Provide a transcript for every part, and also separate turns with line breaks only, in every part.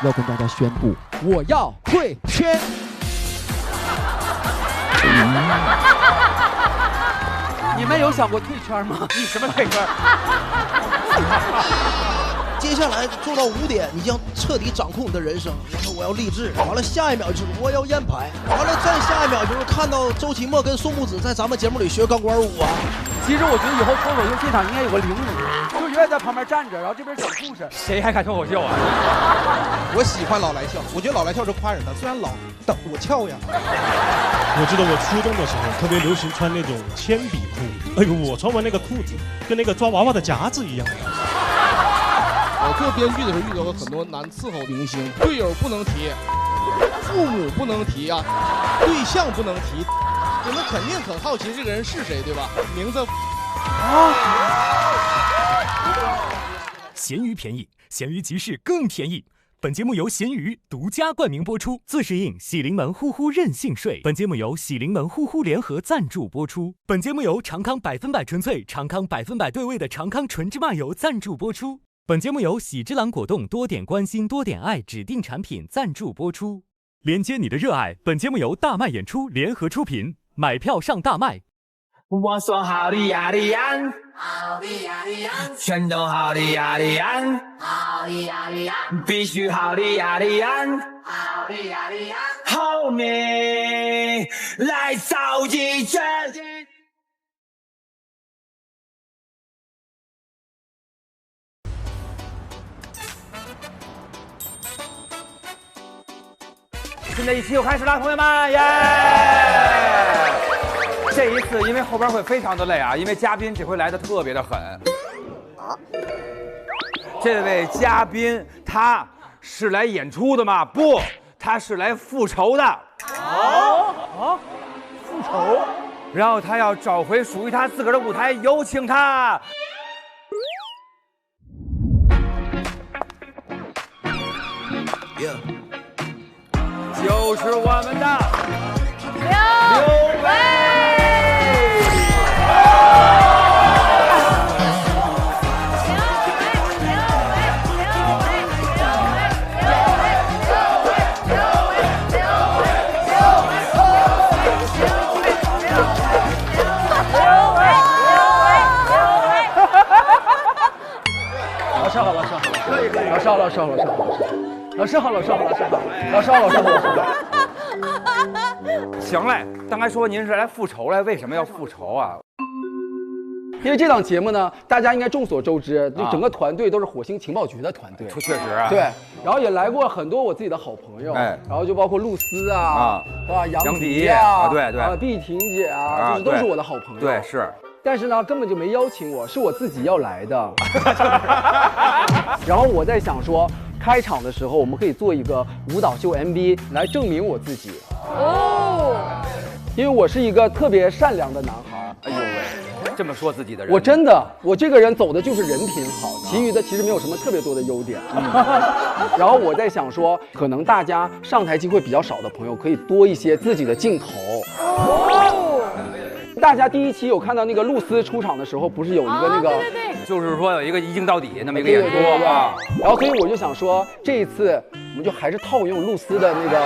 要跟大家宣布，我要退圈。你们有想过退圈吗？
你什么退圈？
接下来做到5点，你将彻底掌控你的人生。然后我要励志，完了下一秒就是我要烟牌，完了再下一秒就是看到周奇墨跟宋木子在咱们节目里学钢管舞啊。
其实我觉得以后脱口秀现场应该有个领舞，就永远在旁边站着，然后这边讲故事。
谁还看脱口秀啊？
我喜欢老来俏，我觉得老来俏是夸人的，虽然老，但我俏呀。
我记得我初中的时候特别流行穿那种铅笔裤，哎呦，我穿完那个裤子跟那个抓娃娃的夹子一样。
我做编剧的时候遇到过很多难伺候明星，队友不能提，父母不能提啊，对象不能提。你们肯定很好奇这个人是谁，对吧？名字
闲鱼便宜，闲鱼集市更便宜。本节目由闲鱼独家冠名播出，自适应喜临门呼呼任性税。本节目由喜临门呼呼联合赞助播出。本节目由长康100%纯粹、长康100%对味的长康纯芝麻油赞助播出。本节目由喜之郎果冻多点关心多点爱指定产品赞助播出。连接你的热爱。本节目由大麦演出联合出品，买票上大麦。
我说好的呀的呀，好的呀的呀，全都好的呀的呀，好的呀的呀，必须好的呀的呀，好的呀的呀，后面来造一圈。
新的一期又开始了，朋友们，耶！这一次因为后边会非常的累啊，因为嘉宾这回来的特别的狠。这位嘉宾他是来演出的吗？不，他是来复仇的。复仇？然后他要找回属于他自个儿的舞台，有请他。就是我们的刘维。
老师好，老师好，老师好，老师好，老师好，老师好，老师好，老师好，老师好，老师好，老师好。
行嘞，刚才说您是来复仇来，为什么要复仇啊？
因为这档节目呢，大家应该众所周知，就整个团队都是火星情报局的团队。
确实啊。
对，然后也来过很多我自己的好朋友，然后就包括露丝啊，杨迪啊，
对对，
碧婷姐啊，就是都是我的好朋友。
对，是。
但是呢，根本就没邀请我，是我自己要来的。然后我在想说，开场的时候我们可以做一个舞蹈秀 MV 来证明我自己。因为我是一个特别善良的男孩。
哎呦喂，这么说自己的人，
我真的，我这个人走的就是人品好，其余的其实没有什么特别多的优点。然后我在想说，可能大家上台机会比较少的朋友，可以多一些自己的镜头。大家第一期有看到那个露丝出场的时候，不是有一个那个，
就是说有一个一镜到底那么一个演出啊。
然后所以我就想说，这一次我们就还是套用露丝的那个。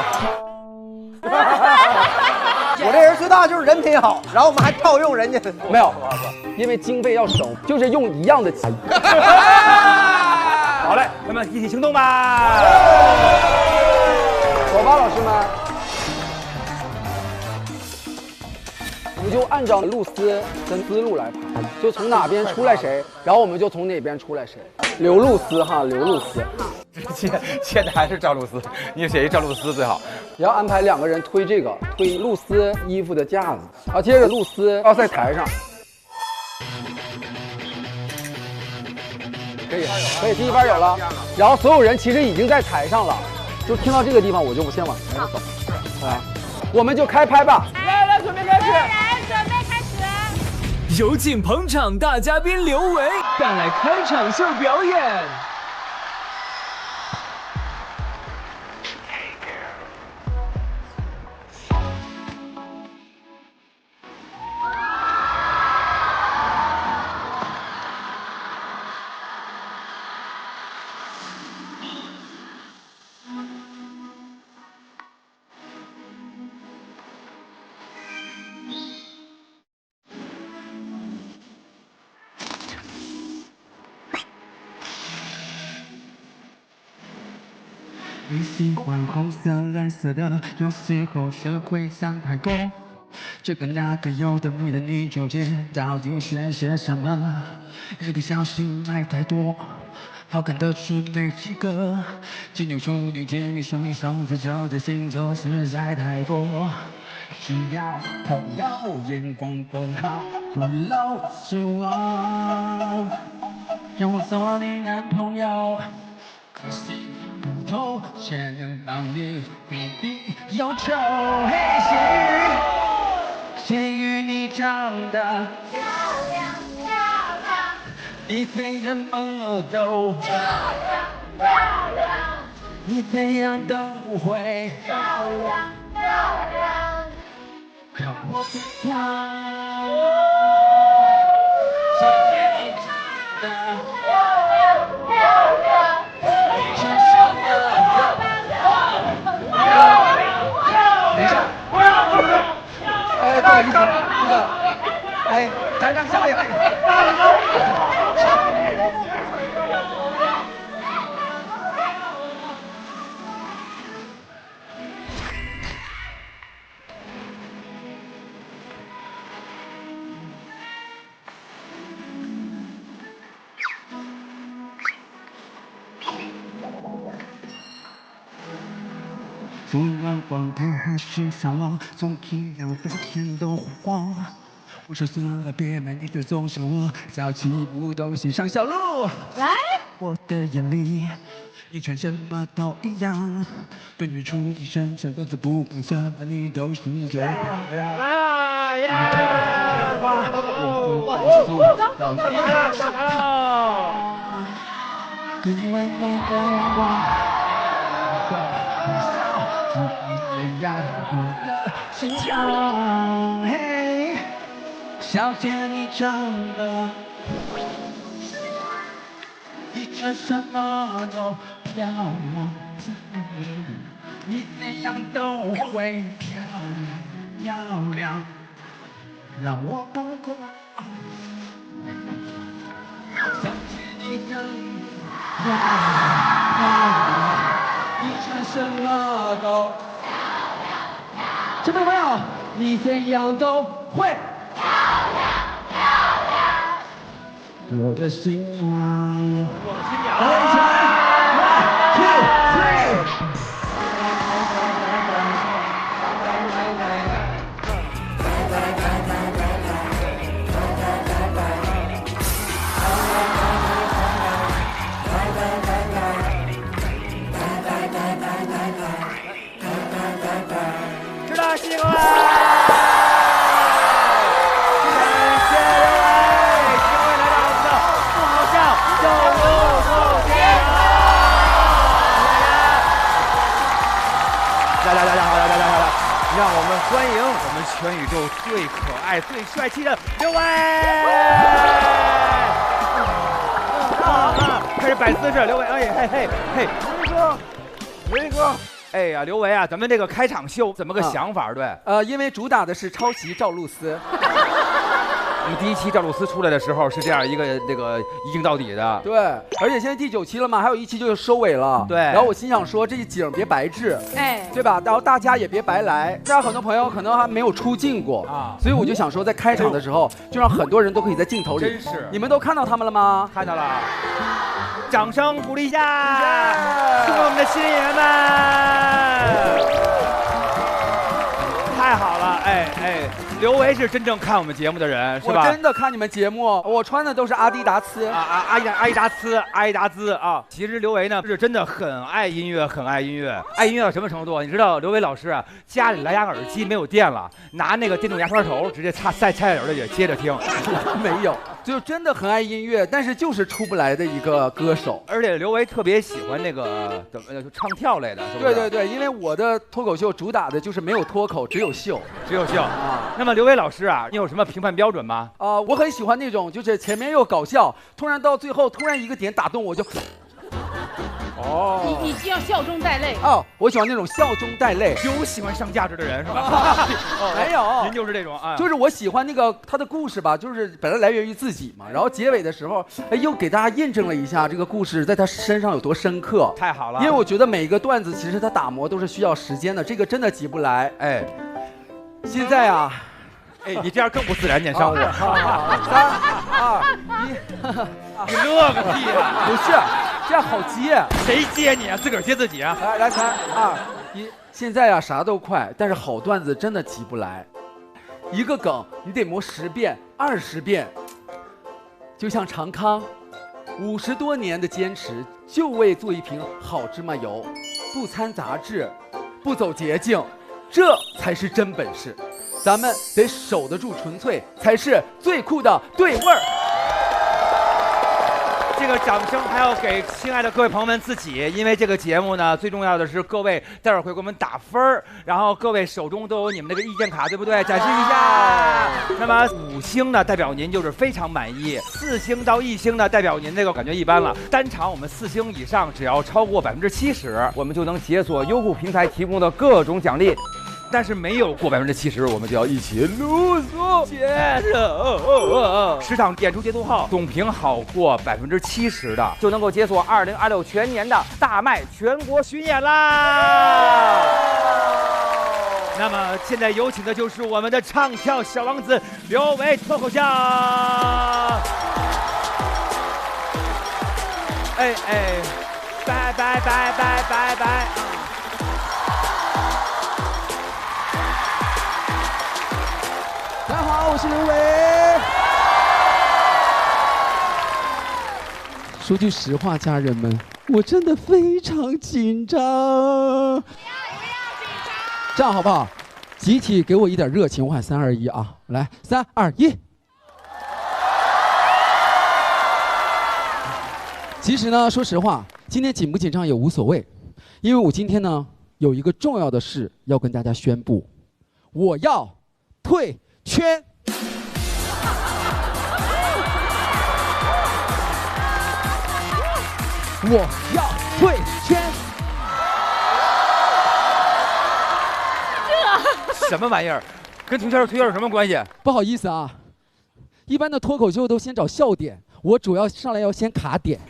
我这人最大就是人品好，然后我们还套用人家。
没有，因为经费要省，就是用一样的钱。
好嘞，咱们一起行动吧！
走吧，老师们。我们就按照露丝跟思路来排，就从哪边出来谁，然后我们就从哪边出来谁。刘露丝哈，刘露丝。
现在还是赵露思，你写一赵露思最好。
也要安排2个人推这个，推露丝衣服的架子，然后接着露丝要在台上。可以，第一班有了，然后所有人其实已经在台上了，就听到这个地方我就先往前走，我们就开拍吧。
来，准备开始。
有请捧场大嘉宾刘维带来开场秀表演。
你喜欢红色、蓝色的，有时候学会想太多。这个那个有的没的，你纠结到底选些什么？一不小心买太多，好看的书没几个，金牛处女天女双鱼双子座的星座实在太多。需要朋友，眼光不好，不露是我，让我做你男朋友。可惜不透，却能帮你比比忧愁。嘿，咸鱼，你长得漂亮漂亮，你飞得么都漂亮漂亮，你怎样都不会漂亮漂亮，让我变漂亮。咸鱼，你长得漂亮漂亮。哎，不好意思，哎，咱让下一位。风光光太还是向往，总一样每天都慌。我说算了，别买，你就总是我，早起不动心上小路。来，我的眼里，你穿什么都一样，对你出一身，什么都不管什么，你都是最漂亮。哎呀！因为你的阳光。让我的心跳，嘿，小姐你长得，你穿什么都漂亮，你怎样都会漂亮漂亮，让我疯狂。小姐你长得漂亮，你穿什么都。这位朋友，你怎样都会漂亮漂亮，我的心啊！
知道西瓜。感谢各位，各位来到我们的不好笑走路不接来，让我们欢迎我们全宇宙最可爱、最帅气的刘伟。开始摆姿势，刘伟，哎嘿，维哥。哎呀，刘维啊，咱们这个开场秀怎么个想法？对，
因为主打的是抄袭赵露思。
我们第一期赵露思出来的时候是这样一个那个一镜到底的。
对，而且现在第9期了嘛，还有1期就收尾了。
对，
然后我心想说这一景别白制，哎，对吧？然后大家也别白来，这样很多朋友可能还没有出镜过啊，所以我就想说在开场的时候就让很多人都可以在镜头里。
真是，
你们都看到他们了吗？
看到了。掌声鼓励一下，祝我们的新演员们！太好了，哎，刘维是真正看我们节目的人，是吧？
我真的看你们节目，我穿的都是阿迪达斯
阿迪达斯啊。其实刘维呢是真的很爱音乐，爱音乐到什么程度？你知道刘维老师啊，家里蓝牙耳机没有电了，拿那个电动牙刷头直接塞菜里也接着听。
没有，就真的很爱音乐，但是就是出不来的一个歌手。
而且刘维特别喜欢那个唱跳类的，是不是？
对，因为我的脱口秀主打的就是没有脱口，只有秀啊。
那么刘维老师啊，你有什么评判标准吗？
我很喜欢那种就是前面又搞笑，突然到最后突然一个点打动我就。哦，
你要笑中带泪。
哦，我喜欢那种笑中带泪。
有喜欢上价值的人是吧？
没有，
您就是这种啊。
就是我喜欢那个他的故事吧，就是本来来源于自己嘛，然后结尾的时候，哎，又给大家印证了一下这个故事在他身上有多深刻。
太好了，
因为我觉得每一个段子其实他打磨都是需要时间的，这个真的急不来。哎，现在啊。
哎，你这样更不自然，撵伤我。
3、2、1，
你乐个屁呀！
不是，这样好接。
谁接你啊？自个儿接自己啊！
来，3、2、1，现在啊啥都快，但是好段子真的急不来。一个梗你得磨10遍、20遍，就像长康50多年的坚持，就为做一瓶好芝麻油，不掺杂质，不走捷径，这才是真本事。咱们得守得住纯粹，才是最酷的对味儿。
这个掌声还要给亲爱的各位朋友们自己，因为这个节目呢，最重要的是各位待会儿会给我们打分儿，然后各位手中都有你们这个意见卡，对不对？展示一下。那么5星呢，代表您就是非常满意；4星到1星呢，代表您这个感觉一般了。单场我们4星以上，只要超过70%，我们就能解锁优酷平台提供的各种奖励。但是没有过70%，我们就要一起撸嗦接着。10场演出截图后，总评好过70%的，就能够解锁2026全年的大麦全国巡演啦。那么现在有请的就是我们的唱跳小王子刘维脱口秀。哎，拜拜拜拜拜拜。
大家好，我是刘维。说句实话，家人们，我真的非常紧张。不要紧张。这样好不好？集体给我一点热情，我喊3、2、1啊！来，3、2、1。其实呢，说实话，今天紧不紧张也无所谓，因为我今天呢有一个重要的事要跟大家宣布，我要退圈。我要退圈。
什么玩意儿？跟退圈有什么关系？
不好意思啊，一般的脱口秀都先找笑点，我主要上来要先卡点。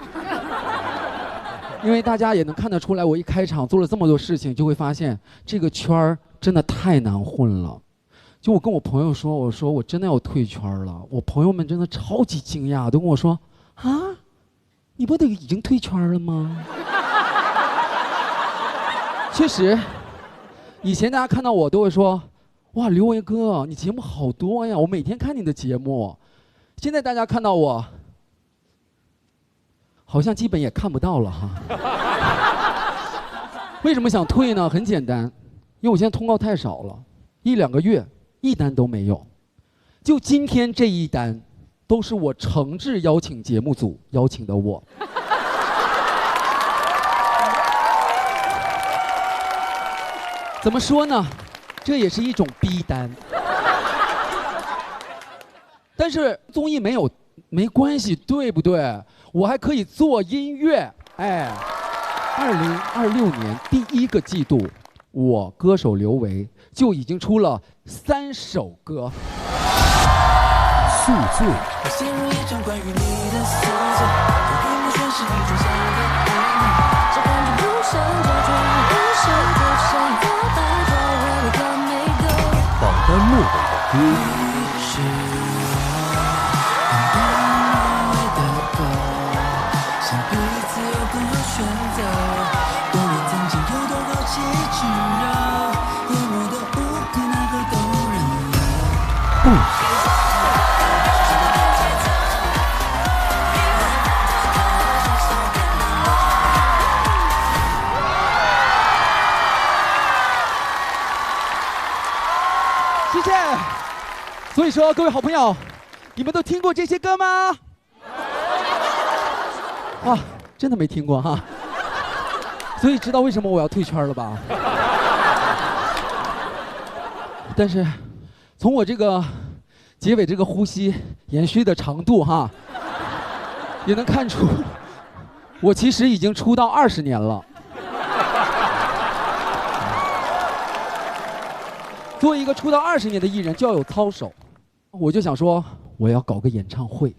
因为大家也能看得出来，我一开场做了这么多事情，就会发现这个圈儿真的太难混了。就我跟我朋友说，我说我真的要退圈了，我朋友们真的超级惊讶，都跟我说啊，你不得已经退圈了吗？确实，以前大家看到我都会说，哇，刘维哥，你节目好多呀，我每天看你的节目。现在大家看到我，好像基本也看不到了哈。为什么想退呢？很简单，因为我现在通告太少了，1、2个月1单都没有。就今天这1单，都是我诚挚邀请节目组邀请的我。怎么说呢？这也是一种逼单。但是综艺没关系，对不对？我还可以做音乐。哎，2026年第1个季度，我歌手刘维就已经出了3首歌。宿醉。我陷入一场关于你的宿醉，这屏幕全是一种想要的爱你，这感觉不想就追，不想就想发呆，在我的歌没够。榜单末尾的歌。是谢谢。所以说，各位好朋友，你们都听过这些歌吗？啊，真的没听过哈。所以知道为什么我要退圈了吧？但是，从我这个结尾这个呼吸延续的长度哈，也能看出我其实已经出道20年了。作为一个出道20年的艺人，就要有操守。我就想说，我要搞个演唱会。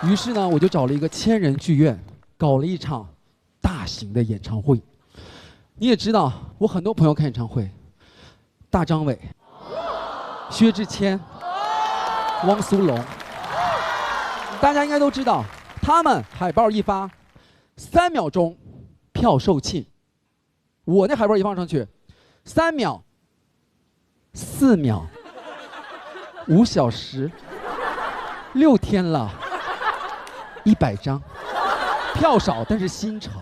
于是呢，我就找了一个1000人剧院，搞了一场大型的演唱会。你也知道，我很多朋友看演唱会，大张伟、薛之谦、汪苏泷，大家应该都知道，他们海报一发，3秒钟票售罄。我那海报一放上去，3秒、4秒、5小时、6天了，100张，票少但是心诚。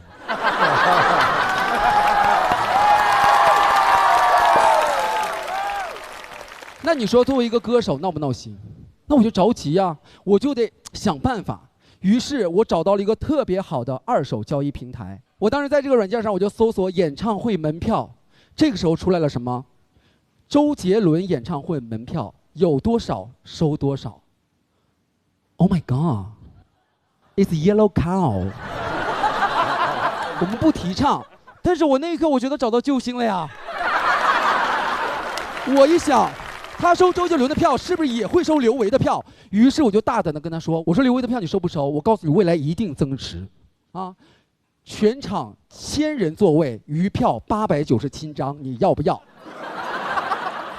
那你说作为一个歌手闹不闹心？那我就着急呀，我就得想办法。于是我找到了一个特别好的2手交易平台。我当时在这个软件上，我就搜索演唱会门票。这个时候出来了什么？周杰伦演唱会门票有多少收多少。Oh my god, it's yellow cow 。我们不提倡，但是我那一刻我觉得找到救星了呀。我一想，他收周杰伦的票，是不是也会收刘维的票？于是我就大胆的跟他说：“我说刘维的票你收不收？我告诉你，未来一定增值，啊，全场1000人座位，余票897张，你要不要？”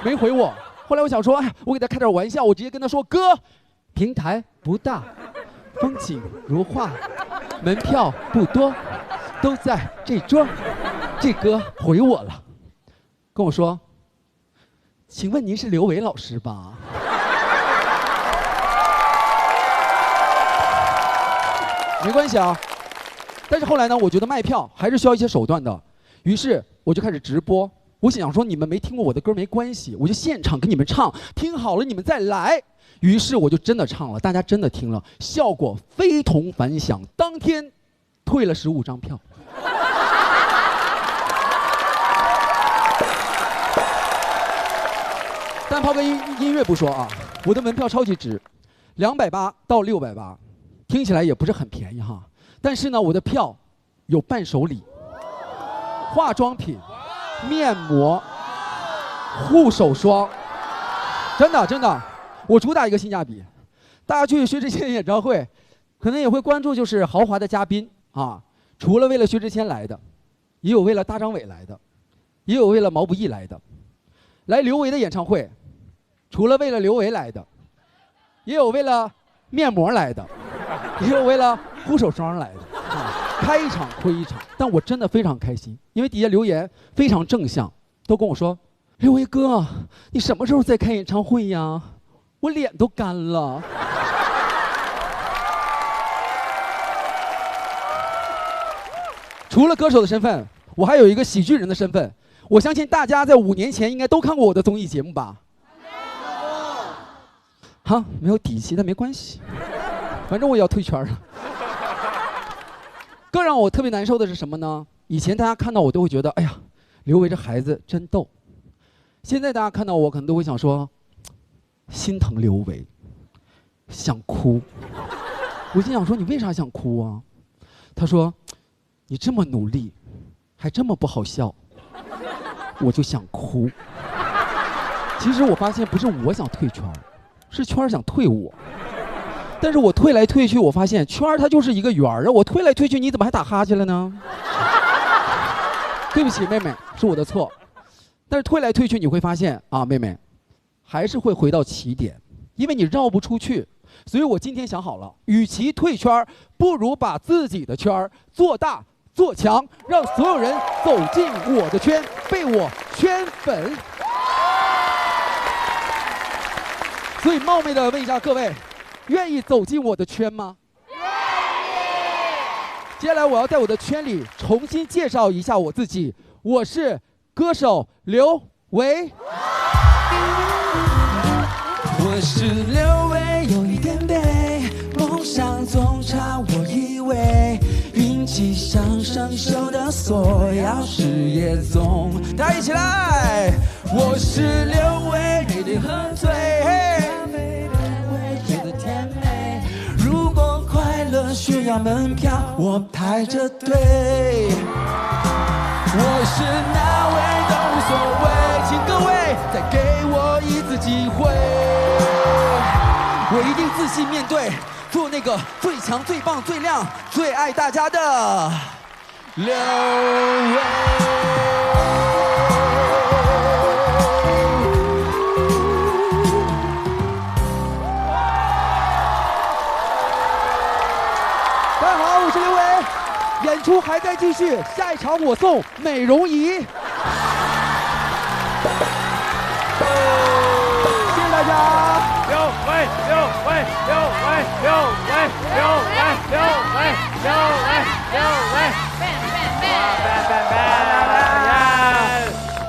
没回我。后来我想说，哎，我给他开点玩笑，我直接跟他说：“哥，平台不大，风景如画，门票不多，都在这桌。”这哥回我了，跟我说：“请问您是刘维老师吧？”没关系啊，但是后来呢，我觉得卖票还是需要一些手段的，于是我就开始直播。我想说你们没听过我的歌没关系，我就现场给你们唱，听好了你们再来。于是我就真的唱了，大家真的听了，效果非同凡响，当天退了15张票。但抛开音乐不说啊，我的门票超级值，280到680，听起来也不是很便宜哈。但是呢，我的票有伴手礼、化妆品、面膜、护手霜，真的真的，我主打一个性价比。大家去薛之谦演唱会，可能也会关注就是豪华的嘉宾啊，除了为了薛之谦来的，也有为了大张伟来的，也有为了毛不易来的。来刘维的演唱会，除了为了刘维来的，也有为了面膜来的，也有为了护手霜来的，开一场亏一场。但我真的非常开心，因为底下留言非常正向，都跟我说：“刘维哥，你什么时候再开演唱会呀？我脸都干了。”除了歌手的身份，我还有一个喜剧人的身份。我相信大家在5年前应该都看过我的综艺节目吧？哈，没有底气，但没关系，反正我也要退圈了。更让我特别难受的是什么呢？以前大家看到我都会觉得，哎呀，刘维这孩子真逗。现在大家看到我可能都会想说，心疼刘维，想哭。我心想说，你为啥想哭啊？他说，你这么努力，还这么不好笑。我就想哭。其实我发现不是我想退圈，是圈想退我。但是我退来退去，我发现圈它就是一个圆儿啊，我退来退去，你怎么还打哈欠了呢？对不起，妹妹，是我的错。但是退来退去，你会发现啊，妹妹，还是会回到起点，因为你绕不出去。所以我今天想好了，与其退圈，不如把自己的圈做大。做强，让所有人走进我的圈，被我圈粉。所以冒昧的问一下各位，愿意走进我的圈吗？愿意。接下来我要在我的圈里重新介绍一下我自己，我是歌手刘维。
我是刘维，有一点背，梦想总差我以为。运气像生锈的锁，钥匙也总。大家一起来！我是刘维，每天喝醉，咖啡的味觉得甜美。如果快乐需需要门票，我排着队。我是哪位都无所谓，请各位再给我一次机会，我一定自信面对，做那个最强、最棒、最亮、最爱大家的刘维。
大家好，我是刘维，演出还在继续，下一场我送美容仪。谢谢大家。
刘维，刘维，刘维，刘维，刘维，刘维，刘维，刘维，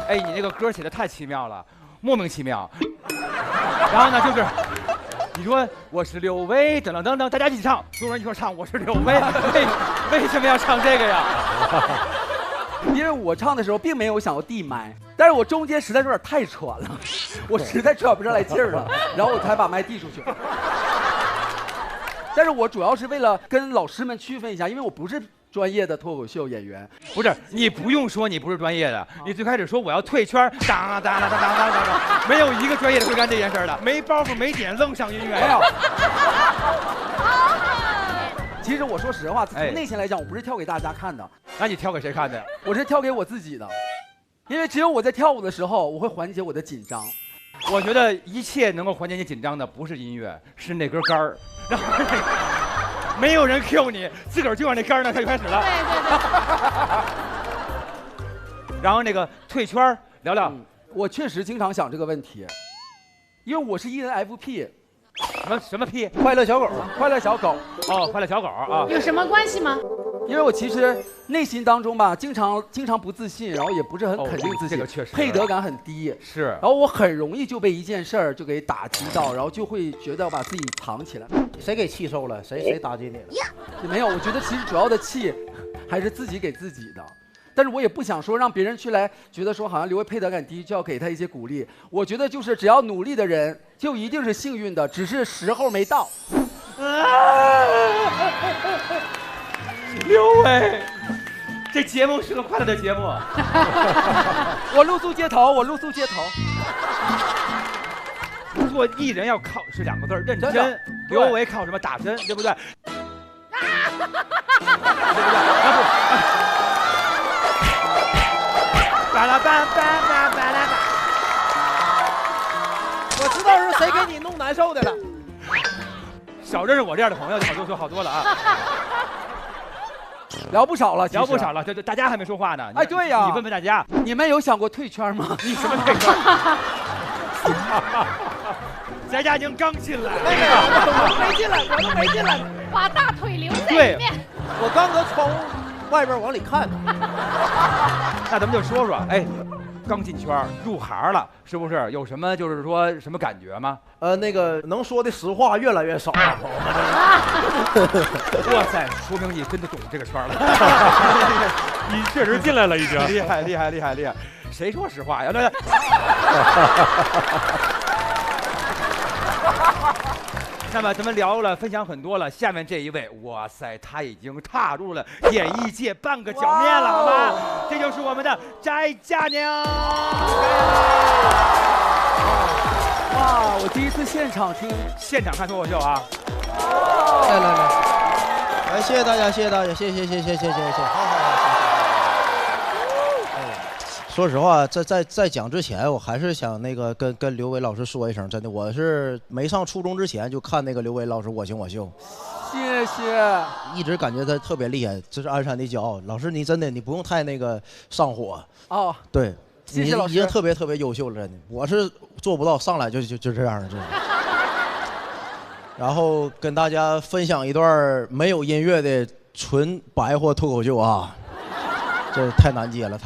哎，你那个歌写的太奇妙了，莫名其妙。然后呢，就是你说我是刘维，等等等等，大家一起唱，所有人一块唱，我是刘维。为什么要唱这个呀？
因为我唱的时候并没有想要递麦，但是我中间实在有点太喘了，我实在喘不上来劲儿了，然后我才把麦递出去。但是我主要是为了跟老师们区分一下，因为我不是专业的脱口秀演员。
不是，你不用说你不是专业的，你最开始说我要退圈，当当当当当当当，没有一个专业的会干这件事的，没包袱没点愣上音乐。
没有。其实我说实话，从内心来讲，我不是跳给大家看的。
那你跳给谁看的？
我是跳给我自己的，因为只有我在跳舞的时候，我会缓解我的紧张。
我觉得一切能够缓解你紧张的不是音乐，是那根杆儿。然后没有人 Q 你，自个儿就往那杆儿那，他就开始了。对。然后那个退圈聊聊，
我确实经常想这个问题，因为我是 ENFP。
什么 P？
快乐小狗，快乐小狗。
哦，快乐小狗啊。
有什么关系吗？
因为我其实内心当中吧，经常不自信，然后也不是很肯定自己，
这个确实
配得感很低。
是。
然后我很容易就被一件事儿就给打击到，然后就会觉得要把自己藏起来。
谁给气受了？谁打击你了？
没有，我觉得其实主要的气还是自己给自己的。但是我也不想说让别人去来觉得说好像刘维配得感低，就要给他一些鼓励。我觉得就是只要努力的人，就一定是幸运的，只是时候没到。
刘维，这节目是个快乐的节目。
我露宿街头，我露宿街头。
做艺人要靠是2个字，认真。刘维靠什么？打针，对不对？对不对？巴拉巴巴巴巴拉巴。
我知道是谁给你弄难受的了。
少认识我这样的朋友就好多了啊。
聊不少了，
聊不少了，对，大家还没说话呢。
哎，对呀，
你问问大家，
你们有想过退圈吗？
你什么退圈？咱家已经刚进来，
我都没进来，我都没进来，
把大腿留在里面。
我刚搁窗户外边往里看呢。
那咱们就说说，哎，刚进圈入行了，是不是有什么就是说什么感觉吗？
那个能说的实话越来越少了，朋友们。
哇塞，说明你真的懂这个圈了。
你确实进来了，已经
厉害厉害厉害厉害！谁说实话呀？那那么咱们聊了，分享很多了。下面这一位，哇塞，他已经踏入了演艺界半个脚面了，好吗？这就是我们的翟佳娘。
哇，我第一次现场
看脱口秀啊！
来，谢谢大家，谢谢大家，谢谢，好。说实话，在讲之前，我还是想那个跟刘维老师说一声，真的，我是没上初中之前就看那个刘维老师《我行我秀》，
谢谢，
一直感觉他特别厉害，这是鞍山的骄傲。老师，你真的你不用太那个上火
哦，
对，
谢谢老师，
已经特别优秀了，真的，我是做不到，上来就这样的，真的。然后跟大家分享一段没有音乐的纯白话脱口秀啊，这太难接了，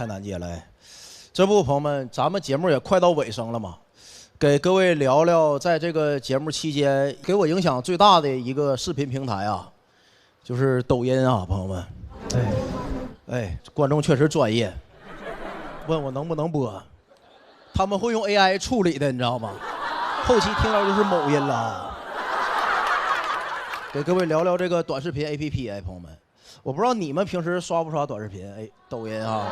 哎。这不，朋友们，咱们节目也快到尾声了嘛，给各位聊聊在这个节目期间给我影响最大的一个视频平台啊，就是抖音啊，朋友们。哎，观众确实专业，问我能不能播，他们会用 AI 处理的，你知道吗？后期听到就是某音了。给各位聊聊这个短视频 APP。哎，朋友们，我不知道你们平时刷不刷短视频？哎，抖音啊。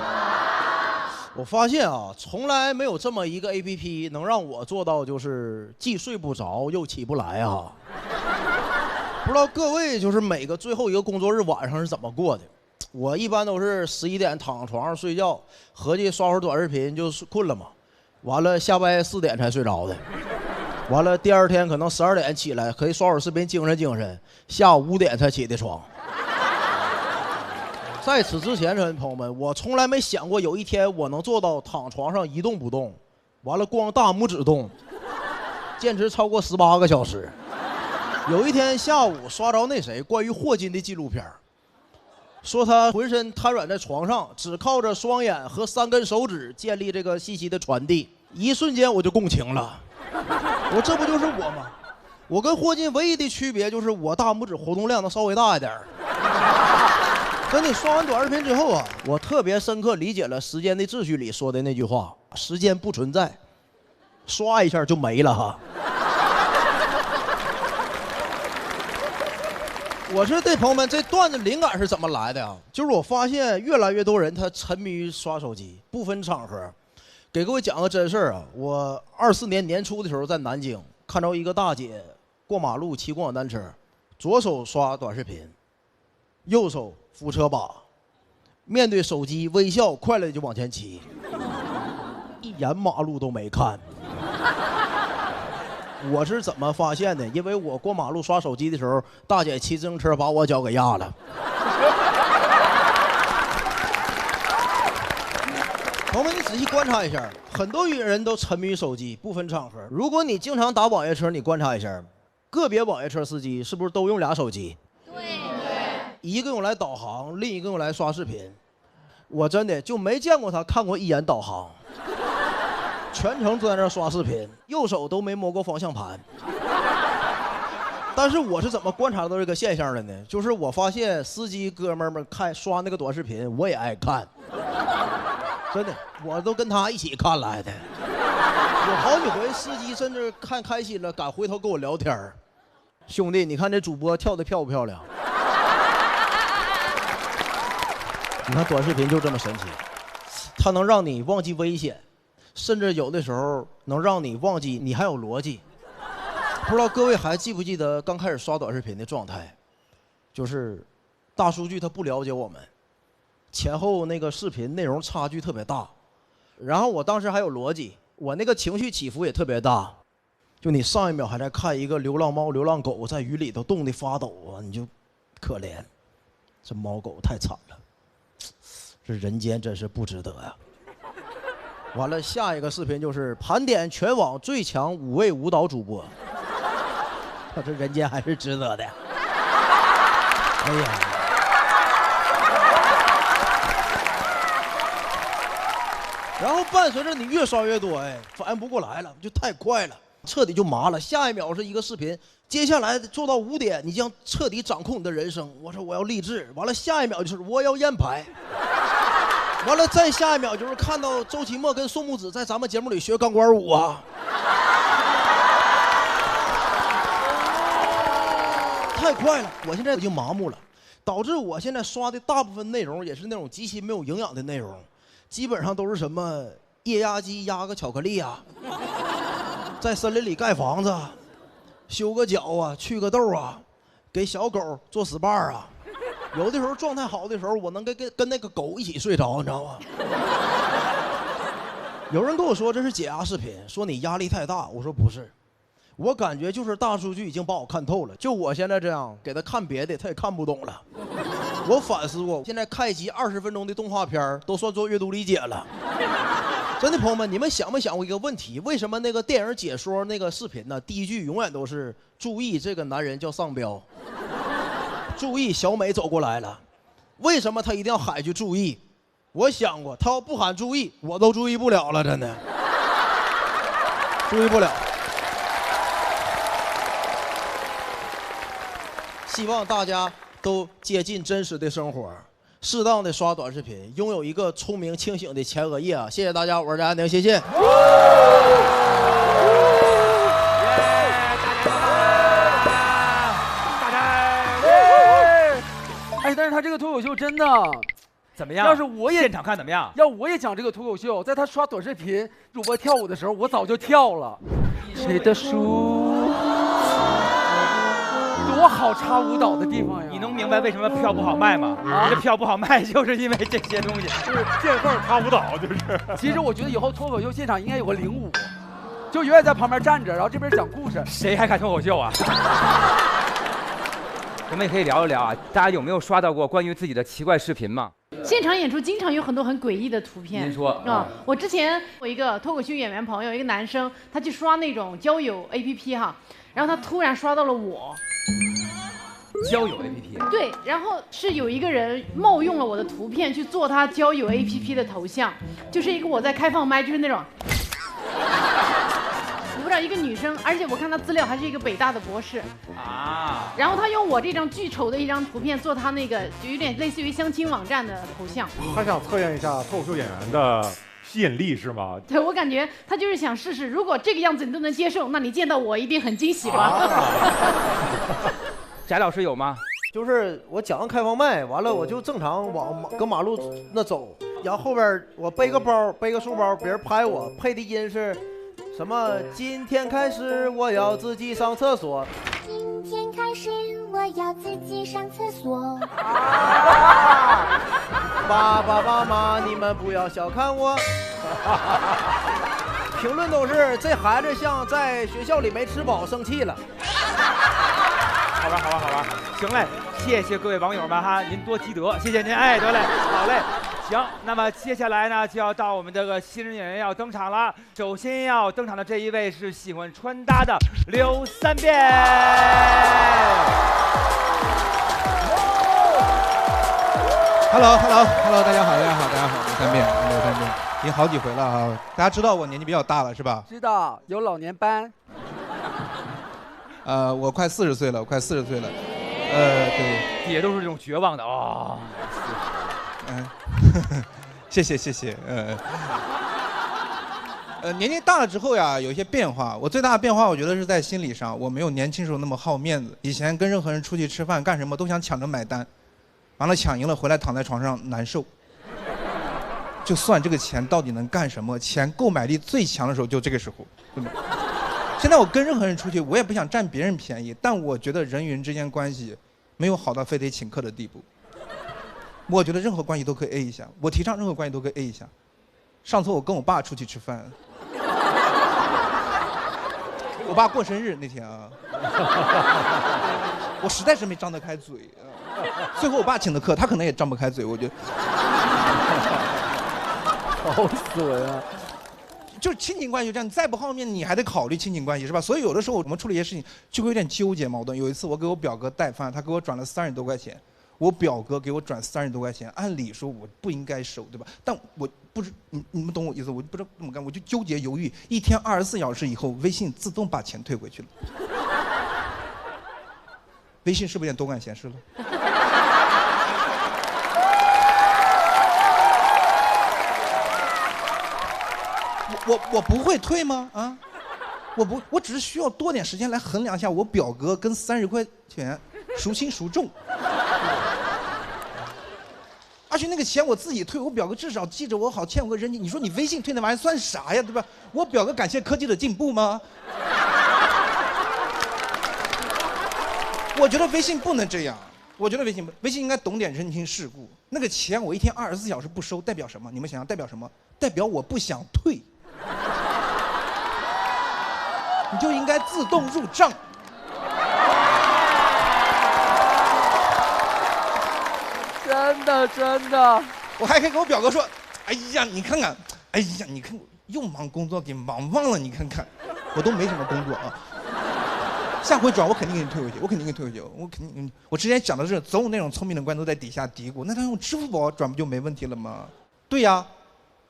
我发现啊，从来没有这么一个 APP 能让我做到就是既睡不着又起不来啊。不知道各位就是每个最后一个工作日晚上是怎么过的？我一般都是11点躺床上睡觉，合计刷会儿短视频就困了嘛。完了下半夜4点才睡着的。完了第二天可能12点起来，可以刷会儿视频精神精神，下午5点才起的床。在此之前，朋友们，我从来没想过有一天我能做到躺床上一动不动，完了光大拇指动，坚持超过18个小时。有一天下午刷着那谁关于霍金的纪录片，说他浑身瘫软在床上，只靠着双眼和3根手指建立这个信息的传递。一瞬间我就共情了，我这不就是我吗？我跟霍金唯一的区别就是我大拇指活动量能稍微大一点。等你刷完短视频之后啊，我特别深刻理解了《时间的秩序》里说的那句话：时间不存在，刷一下就没了哈。我说对朋友们，这段子灵感是怎么来的呀？就是我发现越来越多人他沉迷于刷手机，不分场合。给各位讲个真事儿啊，我24年年初的时候在南京看到一个大姐过马路骑共享单车，左手刷短视频，右手扶车把，面对手机微笑快乐的就往前骑，一眼马路都没看。我是怎么发现的？因为我过马路刷手机的时候，大姐骑自行车把我脚给压了。朋友们，你仔细观察一下，很多人都沉迷于手机，不分场合。如果你经常打网约车，你观察一下，个别网约车司机是不是都用俩手机？对，一个用来导航，另一个用来刷视频。我真的就没见过他看过一眼导航。全程都在那刷视频，右手都没摸过方向盘。但是我是怎么观察到这个现象的呢？就是我发现司机哥们们刷那个短视频，我也爱看。真的，我都跟他一起看来的。有好几回司机甚至看开心了，敢回头跟我聊天儿。兄弟，你看这主播跳的漂不漂亮？你看短视频就这么神奇，它能让你忘记危险。甚至有的时候能让你忘记你还有逻辑。不知道各位还记不记得刚开始刷短视频的状态，就是大数据它不了解我们，前后那个视频内容差距特别大，然后我当时还有逻辑，我那个情绪起伏也特别大。就你上一秒还在看一个流浪猫流浪狗在雨里头冻得发抖啊，你就可怜，这猫狗太惨了，这人间真是不值得呀。完了，下一个视频就是盘点全网最强5位舞蹈主播，这人间还是值得的。哎呀，然后伴随着你越刷越多，哎，反应不过来了，就太快了，彻底就麻了。下一秒是一个视频，接下来做到5点，你将彻底掌控你的人生。我说我要励志，完了下一秒就是我要验牌。完了，再下一秒就是看到周奇墨跟宋木子在咱们节目里学钢管舞啊，太快了，我现在已经麻木了，导致我现在刷的大部分内容也是那种极其没有营养的内容，基本上都是什么液压机压个巧克力啊，在森林里盖房子，修个脚啊，去个痘啊，给小狗做 SPA 啊。有的时候状态好的时候，我能跟那个狗一起睡着，你知道吗？有人跟我说这是解压视频，说你压力太大。我说不是，我感觉就是大数据已经把我看透了。就我现在这样给他看别的，他也看不懂了。我反思过，现在看一集20分钟的动画片都算做阅读理解了。真的，朋友们，你们想没想过一个问题？为什么那个电影解说那个视频呢？第一句永远都是注意，这个男人叫丧彪。注意，小美走过来了。为什么他一定要喊一句注意？我想过，他要不喊注意，我都注意不了了，真的，注意不了。希望大家都接近真实的生活，适当的刷短视频，拥有一个聪明清醒的前额叶啊！谢谢大家，我是张安宁，谢谢。
大家。
但是他这个脱口秀真的
怎么样？
要是我也
现场看怎么样？
要我也讲这个脱口秀，在他刷短视频主播跳舞的时候，我早就跳了。谁的书？多好插舞蹈的地方呀！
你能明白为什么票不好卖吗？你这票不好卖，就是因为这些东西，
就是见缝插舞蹈，就是。
其实我觉得以后脱口秀现场应该有个领舞，就永远在旁边站着，然后这边讲故事。
谁还看脱口秀啊？我们也可以聊一聊啊，大家有没有刷到过关于自己的奇怪视频吗？
现场演出经常有很多很诡异的图片。
您说
啊，我之前我一个脱口秀演员朋友，一个男生，他去刷那种交友 APP 哈，然后他突然刷到了我。
交友 APP。
对，然后是有一个人冒用了我的图片去做他交友 APP 的头像，就是一个我在开放麦，就是那种。我不知道一个女生，而且我看她资料还是一个北大的博士
啊。
然后她用我这张巨丑的一张图片做她那个就有点类似于相亲网站的头像。
他想测验一下脱口秀演员的吸引力是吗？
对，我感觉他就是想试试，如果这个样子你都能接受，那你见到我一定很惊喜吧？
翟老师有吗？
就是我讲完开放麦，完了我就正常搁马路那走，然后后边我背个包，背个书包，别人拍我，配的音是什么？今天开始我要自己上厕所。
今天开始我要自己上厕所。
爸爸妈妈，你们不要小看我。评论都是这孩子像在学校里没吃饱，生气了。
好吧，行嘞，谢谢各位网友们哈，您多积德，谢谢您，哎，得嘞，好嘞，行，那么接下来呢就要到我们这个新人演员要登场了，首先要登场的这一位是喜欢穿搭的刘三变。
Hello， 大家好，刘三变，已经好几回了啊！大家知道我年纪比较大了是吧？
知道，有老年斑。
我快40岁了，对，
也都是这种绝望的哦。
谢谢，年纪大了之后呀，有一些变化。我最大的变化，我觉得是在心理上，我没有年轻时候那么好面子。以前跟任何人出去吃饭干什么都想抢着买单，完了抢赢了回来躺在床上难受。就算这个钱到底能干什么，钱购买力最强的时候就这个时候，对吗？现在我跟任何人出去，我也不想占别人便宜，但我觉得人与人之间关系没有好到非得请客的地步。我觉得任何关系都可以 A 一下，我提倡任何关系都可以 A 一下。上次我跟我爸出去吃饭，我爸过生日那天啊，我实在是没张得开嘴，最后我爸请的客，他可能也张不开嘴，我觉得。
好损啊！
就是亲情关系就这样，你再不好面，你还得考虑亲情关系是吧？所以有的时候我们处理一些事情就会有点纠结矛盾。有一次我给我表哥带饭，他给我转了30多块钱，我表哥给我转30多块钱，按理说我不应该收，对吧？但我不是你们懂我意思，我不知道怎么干，我就纠结犹豫。一天24小时以后，微信自动把钱退回去了。微信是不是有点多管闲事了？我不会退吗？啊，我只是需要多点时间来衡量一下我表哥跟30块钱孰轻孰重。而且那个钱我自己退，我表哥至少记着我好欠我个人情。你说你微信退那玩意算啥呀，对吧？我表哥感谢科技的进步吗？我觉得微信不能这样，我觉得微信应该懂点人情世故。那个钱我一天24小时不收，代表什么？你们想想代表什么？代表我不想退。你就应该自动入账。
真的，
我还可以跟我表哥说，哎呀，你看看，哎呀，你看又忙工作给忙忘了，你看看，我都没什么工作啊。下回转我肯定给你退回去，我之前讲的是，总有那种聪明的官都在底下嘀咕，那他用支付宝转不就没问题了吗？对呀，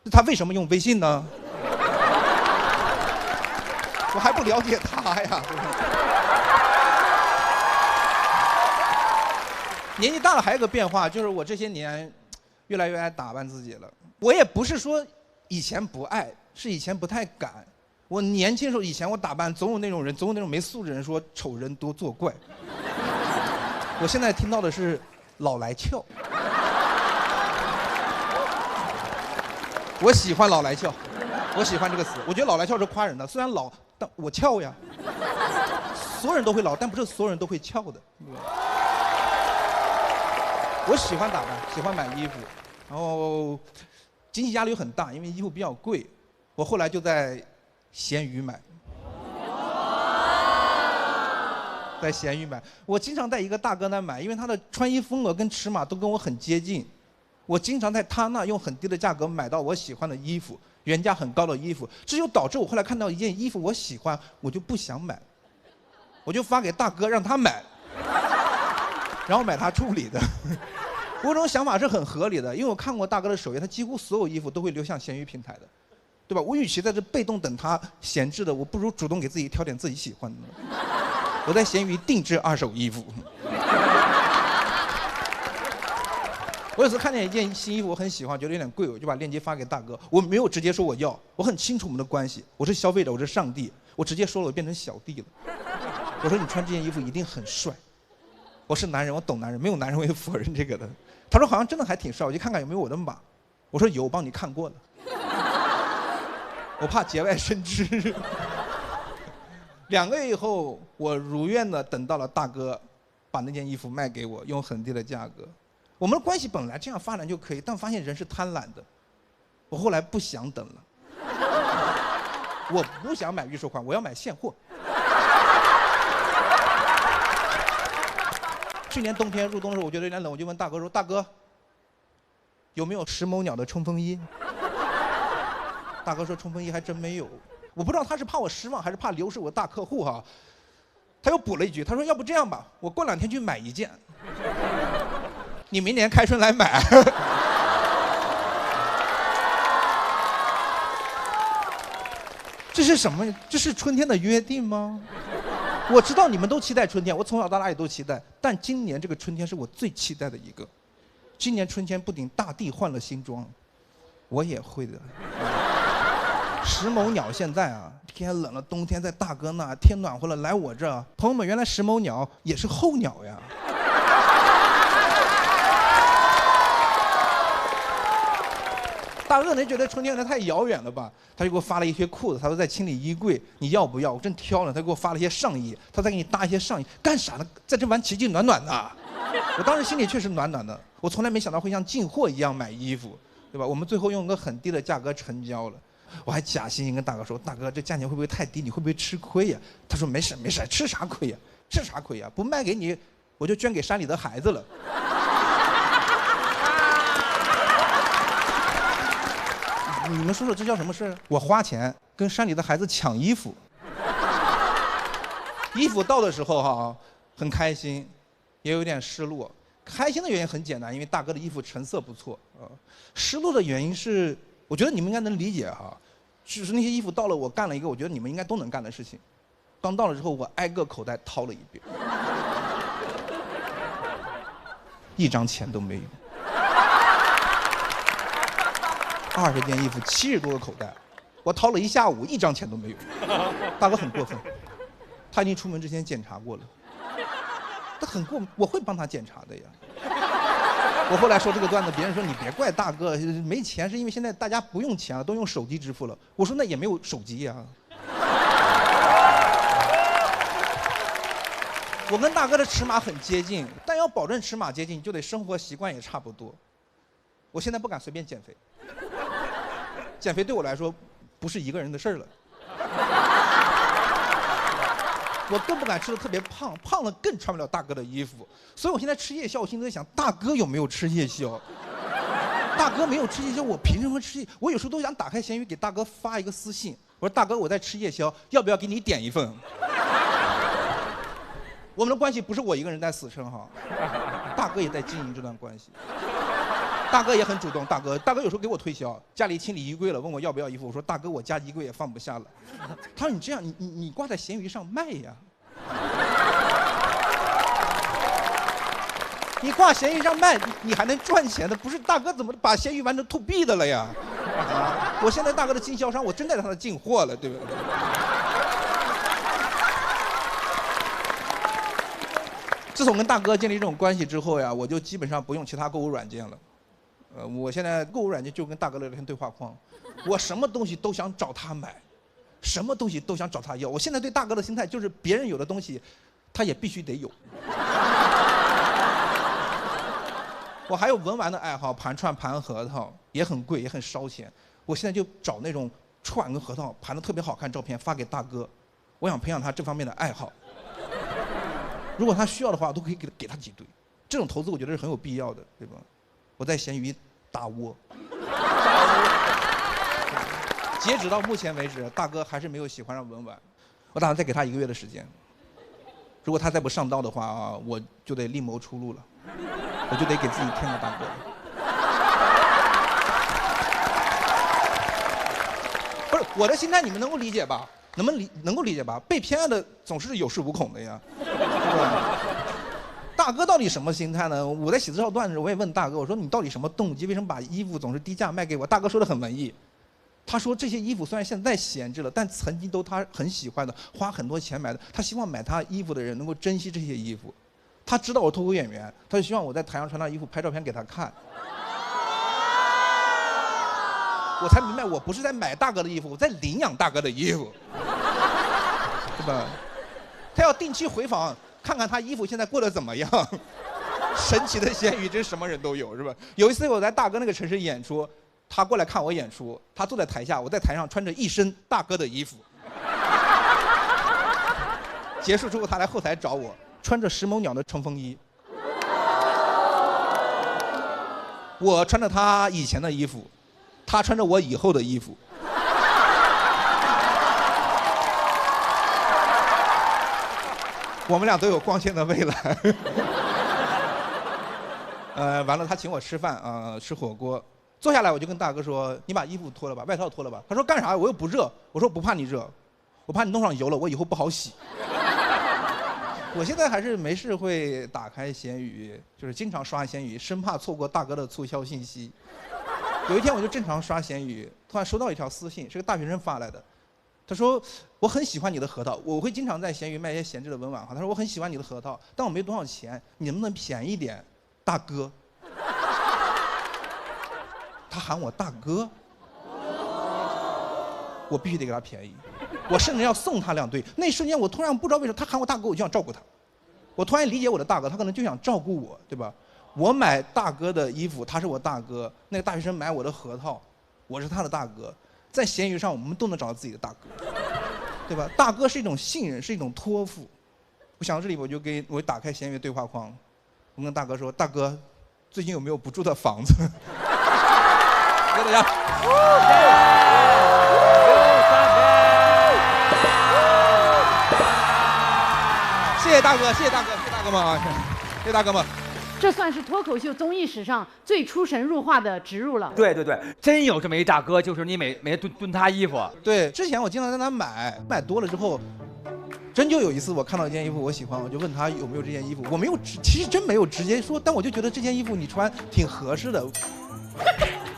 他为什么用微信呢？我还不了解他呀。年纪大了还有个变化，就是我这些年越来越爱打扮自己了。我也不是说以前不爱，是以前不太敢。我年轻时候以前我打扮总有那种没素质人说丑人多作怪。我现在听到的是老来俏。我喜欢老来俏，我喜欢这个词。我觉得老来俏是夸人的，虽然老，但我俏呀。所有人都会老，但不是所有人都会俏的。我喜欢打扮，喜欢买衣服，然后经济压力又很大，因为衣服比较贵。我后来就在闲鱼买。在闲鱼买，我经常在一个大哥那买，因为他的穿衣风格跟尺码都跟我很接近。我经常在他那用很低的价格买到我喜欢的衣服，原价很高的衣服，这就导致我后来看到一件衣服我喜欢，我就不想买，我就发给大哥让他买，然后买他处理的。我这种想法是很合理的，因为我看过大哥的首页，他几乎所有衣服都会流向闲鱼平台的，对吧？我与其在这被动等他闲置的，我不如主动给自己挑点自己喜欢的。我在闲鱼定制2手衣服。我有次看见一件新衣服，我很喜欢，觉得有点贵，我就把链接发给大哥。我没有直接说我要，我很清楚我们的关系，我是消费者，我是上帝，我直接说了，我变成小弟了。我说你穿这件衣服一定很帅。我是男人，我懂男人，没有男人会否认这个的。他说好像真的还挺帅，我去看看有没有我的码。我说有，我帮你看过了。我怕节外生枝。2个月以后，我如愿的等到了大哥把那件衣服卖给我，用很低的价格。我们的关系本来这样发展就可以，但发现人是贪婪的。我后来不想等了，我不想买预售款，我要买现货。去年冬天入冬的时候，我觉得有点冷，我就问大哥说：“大哥，有没有10某鸟的冲锋衣？”大哥说：“冲锋衣还真没有。”我不知道他是怕我失望还是怕流失我的大客户哈。他又补了一句，他说：“要不这样吧，我过2天去买1件，你明年开春来买。”这是什么？这是春天的约定吗？我知道你们都期待春天，我从小到大也都期待，但今年这个春天是我最期待的一个。今年春天不仅大地换了新装，我也会的。10某鸟现在啊，天冷了，冬天在大哥那，天暖和了来我这。朋友们，原来10某鸟也是候鸟呀。大哥可能觉得春天有点太遥远了吧，他就给我发了一些裤子，他说在清理衣柜，你要不要？我真挑了，他给我发了一些上衣，他再给你搭一些上衣，干啥呢？在这玩奇迹暖暖的。我当时心里确实暖暖的，我从来没想到会像进货一样买衣服，对吧？我们最后用一个很低的价格成交了。我还假惺惺跟大哥说：“大哥，这价钱会不会太低？你会不会吃亏呀？”他说：“没事没事，吃啥亏呀？吃啥亏呀？不卖给你，我就捐给山里的孩子了。”你们说说这叫什么事？我花钱跟山里的孩子抢衣服，衣服到的时候哈，很开心，也有点失落。开心的原因很简单，因为大哥的衣服成色不错啊。失落的原因是，我觉得你们应该能理解哈，就是那些衣服到了，我干了一个我觉得你们应该都能干的事情。刚到了之后，我挨个口袋掏了一遍，1张钱都没有。20件衣服，70多个口袋，我掏了1下午，1张钱都没有。大哥很过分，他已经出门之前检查过了。他很过分，我会帮他检查的呀。我后来说这个段子，别人说你别怪大哥没钱，是因为现在大家不用钱了，都用手机支付了。我说那也没有手机呀。我跟大哥的尺码很接近，但要保证尺码接近，就得生活习惯也差不多。我现在不敢随便减肥。减肥对我来说不是一个人的事儿了，我更不敢吃的特别胖，胖了更穿不了大哥的衣服。所以我现在吃夜宵，我心里在想，大哥有没有吃夜宵？大哥没有吃夜宵，我凭什么吃？我有时候都想打开闲鱼给大哥发一个私信，我说大哥我在吃夜宵，要不要给你点一份？我们的关系不是我一个人在死撑哈，大哥也在经营这段关系。大哥也很主动，大哥有时候给我推销，家里清理衣柜了，问我要不要衣服，我说大哥我家衣柜也放不下了。他说你这样，你挂在闲鱼上卖呀。你挂闲鱼上卖，你还能赚钱的，不是大哥怎么把闲鱼玩成 to B 的了呀？啊，我现在大哥的经销商，我真在他那进货了，对不对？自从跟大哥建立这种关系之后呀，我就基本上不用其他购物软件了。我现在购物软件就跟大哥聊天对话框，我什么东西都想找他买，什么东西都想找他要。我现在对大哥的心态就是别人有的东西，他也必须得有。我还有文玩的爱好，盘串、盘核桃也很贵，也很烧钱。我现在就找那种串跟核桃盘的特别好看照片发给大哥，我想培养他这方面的爱好。如果他需要的话，我都可以给他几堆。这种投资我觉得是很有必要的，对吧？我在闲鱼打窝。截止到目前为止，大哥还是没有喜欢上文玩。我打算再给他1个月的时间。如果他再不上道的话啊，我就得另谋出路了。我就得给自己添个大哥。不是我的心态，你们能够理解吧？能够理解吧？被偏爱的总是有恃无恐的呀，对吧？大哥到底什么心态呢？我在写这套段子，我也问大哥，我说你到底什么动机？为什么把衣服总是低价卖给我？大哥说的很文艺，他说这些衣服虽然现在闲置了，但曾经都他很喜欢的，花很多钱买的。他希望买他衣服的人能够珍惜这些衣服。他知道我脱口演员，他就希望我在台上穿他衣服拍照片给他看。我才明白，我不是在买大哥的衣服，我在领养大哥的衣服，对吧？他要定期回访，看看他衣服现在过得怎么样。神奇的咸鱼，真什么人都有，是吧？有一次我在大哥那个城市演出，他过来看我演出，他坐在台下，我在台上穿着一身大哥的衣服。结束之后，他来后台找我。穿着石某鸟的冲锋衣，我穿着他以前的衣服，他穿着我以后的衣服。我们俩都有光鲜的未来。完了，他请我吃饭啊，吃火锅。坐下来我就跟大哥说：“你把衣服脱了吧，外套脱了吧。”他说：“干啥？我又不热。”我说：“不怕你热，我怕你弄上油了，我以后不好洗。”我现在还是没事会打开闲鱼，就是经常刷闲鱼，生怕错过大哥的促销信息。有一天我就正常刷闲鱼，突然收到一条私信，是个大学生发来的。他说：“我很喜欢你的核桃，我会经常在闲鱼卖一些闲置的文玩哈。”他说：“我很喜欢你的核桃，但我没多少钱，你能不能便宜点，大哥？”他喊我大哥，我必须得给他便宜。我甚至要送他2对。那一瞬间，我突然不知道为什么他喊我大哥，我就想照顾他。我突然理解我的大哥，他可能就想照顾我，对吧？我买大哥的衣服，他是我大哥；那个大学生买我的核桃，我是他的大哥。在闲鱼上，我们都能找到自己的大哥，对吧？大哥是一种信任，是一种托付。我想到这里，我打开闲鱼对话框，我跟大哥说：“大哥，最近有没有不住的房子？”谢谢大家。谢谢大哥，谢谢大哥，谢谢大哥们啊！谢谢大哥们。
这算是脱口秀综艺史上最出神入化的植入了。
对对对，真有这么一大哥，就是你每天蹲他衣服。
对，之前我经常在那买多了之后，真就有一次我看到一件衣服我喜欢，我就问他有没有这件衣服。我没有，其实真没有直接说，但我就觉得这件衣服你穿挺合适的。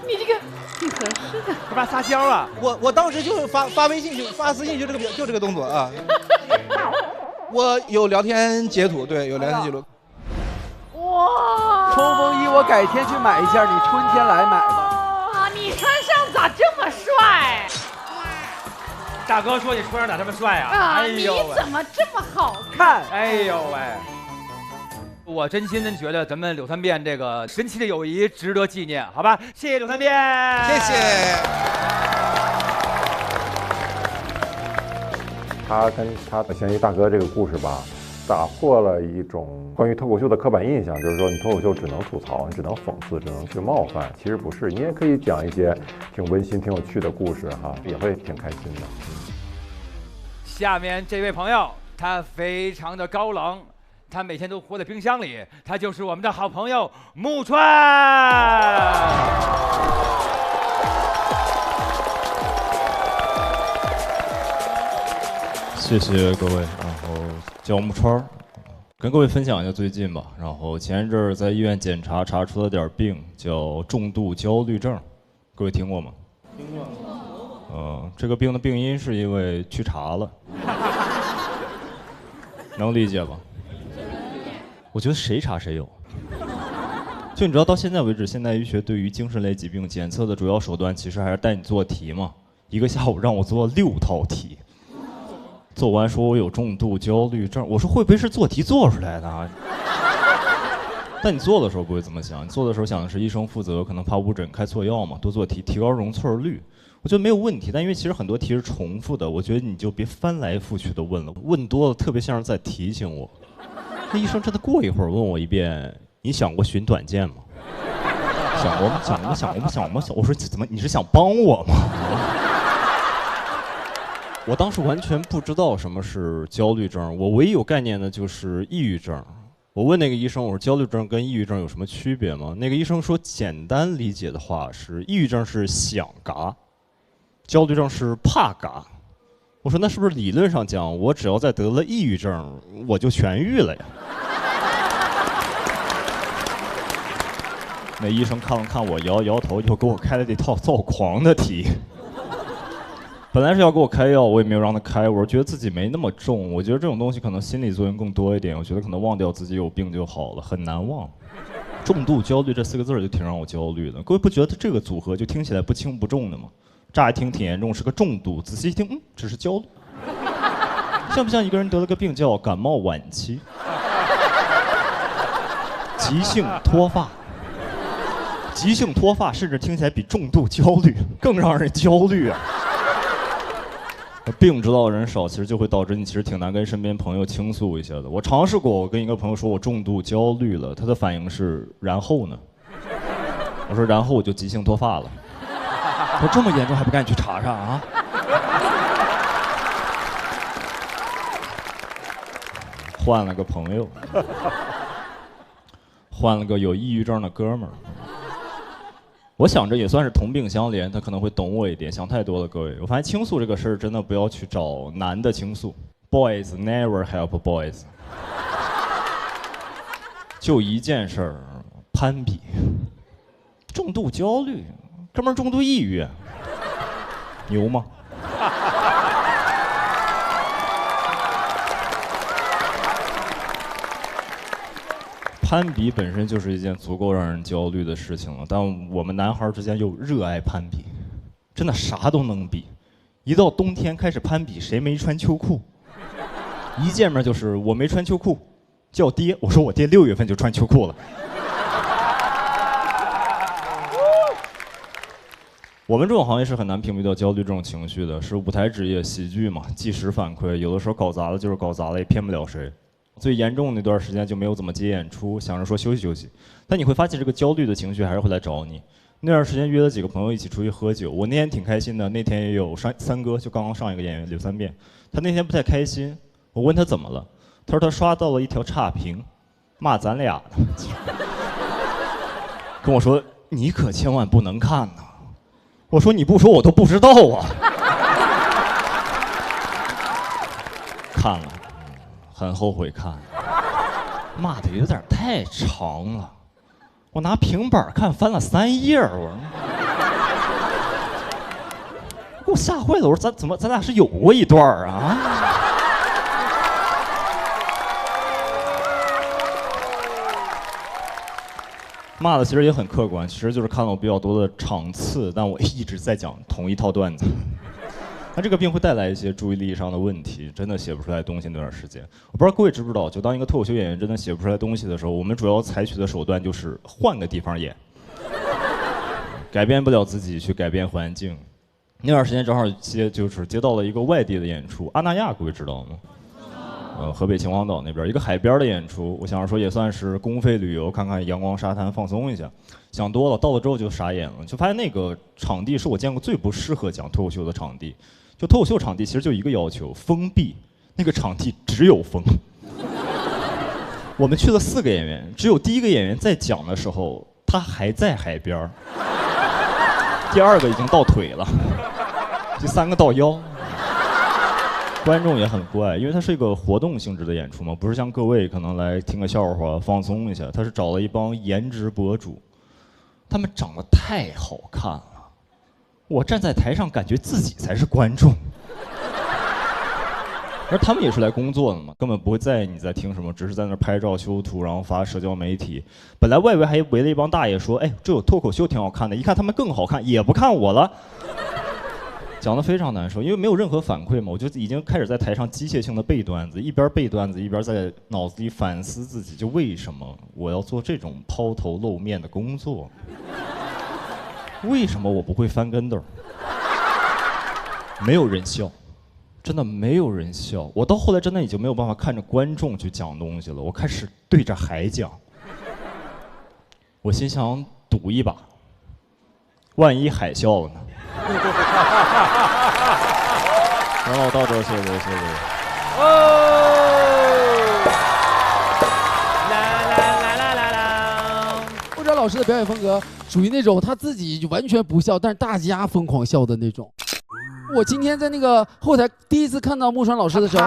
你这个挺合适的，
干嘛撒娇啊？
我当时就是发微信发私信就这个动作啊。我有聊天截图，对，有聊天记录。
哇！
冲锋衣我改天去买一件，你春天来买吧。
哇，你穿上咋这么帅？
大哥说你穿上咋这么帅啊？
啊，
哎呦，
你怎么这么好看？
哎呦喂！我真觉得咱们柳三变这个神奇的友谊值得纪念，好吧？谢谢柳三变，
谢谢。
他跟他的闲鱼大哥这个故事吧，打破了一种关于脱口秀的刻板印象，就是说你脱口秀只能吐槽，你只能讽刺，只能去冒犯。其实不是，你也可以讲一些挺温馨、挺有趣的故事哈，也会挺开心的。
下面这位朋友，他非常的高冷，他每天都活在冰箱里，他就是我们的好朋友木川。
谢谢各位，然后叫木川，跟各位分享一下最近吧。然后前一阵儿在医院检查，查出了点病，叫重度焦虑症，各位听过吗？
听过。
这个病的病因是因为去查了，能理解吧？我觉得谁查谁有。就你知道，到现在为止，现代医学对于精神类疾病检测的主要手段，其实还是带你做题嘛。一个下午让我做6套题，做完说我有重度焦虑症，我说会不会是做题做出来的啊？但你做的时候不会这么想，你做的时候想的是医生负责，可能怕误诊开错药嘛，多做题，提高容错率。我觉得没有问题，但因为其实很多题是重复的，我觉得你就别翻来覆去的问了，问多了特别像是在提醒我。那医生真的过一会儿问我一遍，你想过寻短见吗？想过吗？想吗？我说怎么你是想帮我吗？我当时完全不知道什么是焦虑症，我唯一有概念的就是抑郁症。我问那个医生，我说焦虑症跟抑郁症有什么区别吗？那个医生说，简单理解的话是抑郁症是想嘎，焦虑症是怕嘎。我说那是不是理论上讲，我只要再得了抑郁症，我就痊愈了呀？那医生看了看我，摇摇头，又给我开了这套躁狂的题。本来是要给我开药，我也没有让他开。我是觉得自己没那么重，我觉得这种东西可能心理作用更多一点。我觉得可能忘掉自己有病就好了，很难忘。重度焦虑这4个字就挺让我焦虑的。各位不觉得这个组合就听起来不轻不重的吗？乍一听挺严重，是个重度；仔细一听，只是焦虑。像不像一个人得了个病叫感冒晚期、急性脱发？急性脱发甚至听起来比重度焦虑更让人焦虑啊！病知道的人少，其实就会导致你其实挺难跟身边朋友倾诉一下的。我尝试过，我跟一个朋友说我重度焦虑了，他的反应是然后呢？我说然后我就急性脱发了。
我这么严重还不赶紧去查查啊？
换了个朋友，换了个有抑郁症的哥们儿。我想着也算是同病相怜，他可能会懂我一点。想太多了，各位。我发现倾诉这个事儿真的不要去找男的倾诉 ，boys never help boys。就一件事儿，攀比，重度焦虑，哥们儿重度抑郁，牛吗？攀比本身就是一件足够让人焦虑的事情了，但我们男孩之间又热爱攀比，真的啥都能比。一到冬天开始攀比谁没穿秋裤，一见面就是我没穿秋裤，叫爹。我说我爹6月份就穿秋裤了。我们这种行业是很难屏蔽掉焦虑这种情绪的，是舞台职业，喜剧嘛，即时反馈，有的时候搞砸了就是搞砸了，也骗不了谁。最严重的那段时间就没有怎么接演出，想着说休息休息，但你会发现这个焦虑的情绪还是会来找你。那段时间约了几个朋友一起出去喝酒，我那天挺开心的，那天也有三哥，就刚刚上一个演员柳三变，他那天不太开心，我问他怎么了，他说他刷到了一条差评，骂咱俩的，跟我说你可千万不能看呐，我说你不说我都不知道啊，看了。很后悔看，骂的有点太长了，我拿平板看翻了3页，我说，给我吓坏了，我说咱俩是有过一段啊？骂的其实也很客观，其实就是看了我比较多的场次，但我一直在讲同一套段子。那这个病会带来一些注意力上的问题，真的写不出来东西那段时间。我不知道各位知不知道，就当一个脱口秀演员真的写不出来东西的时候，我们主要采取的手段就是换个地方演，改变不了自己去改变环境。那段时间正好接到了一个外地的演出，阿那亚各位知道吗？河北秦皇岛那边一个海边的演出，我想着说也算是公费旅游，看看阳光沙滩放松一下。想多了，到了之后就傻眼了，就发现那个场地是我见过最不适合讲脱口秀的场地。就脱口秀场地其实就一个要求，封闭。那个场地只有风。我们去了4个演员，只有第1个演员在讲的时候，他还在海边儿；第2个已经到腿了，第3个到腰。观众也很怪，因为它是一个活动性质的演出嘛，不是像各位可能来听个笑话放松一下。他是找了一帮颜值博主，他们长得太好看了。我站在台上，感觉自己才是观众。然而他们也是来工作的嘛，根本不会在意你在听什么，只是在那拍照修图，然后发社交媒体。本来外围还围了一帮大爷说，哎，这有脱口秀挺好看的，一看他们更好看，也不看我了。讲得非常难受，因为没有任何反馈嘛，我就已经开始在台上机械性的背段子，一边背段子一边在脑子里反思自己，就为什么我要做这种抛头露面的工作？为什么我不会翻跟斗？没有人笑，真的没有人笑。我到后来真的已经没有办法看着观众去讲东西了，我开始对着海讲。我心想赌一把，万一海笑了呢？然后到这，谢谢。
哦，啦！
不知道老师的表演风格属于那种他自己完全不笑，但是大家疯狂笑的那种。我今天在那个后台第一次看到木川老师的时候，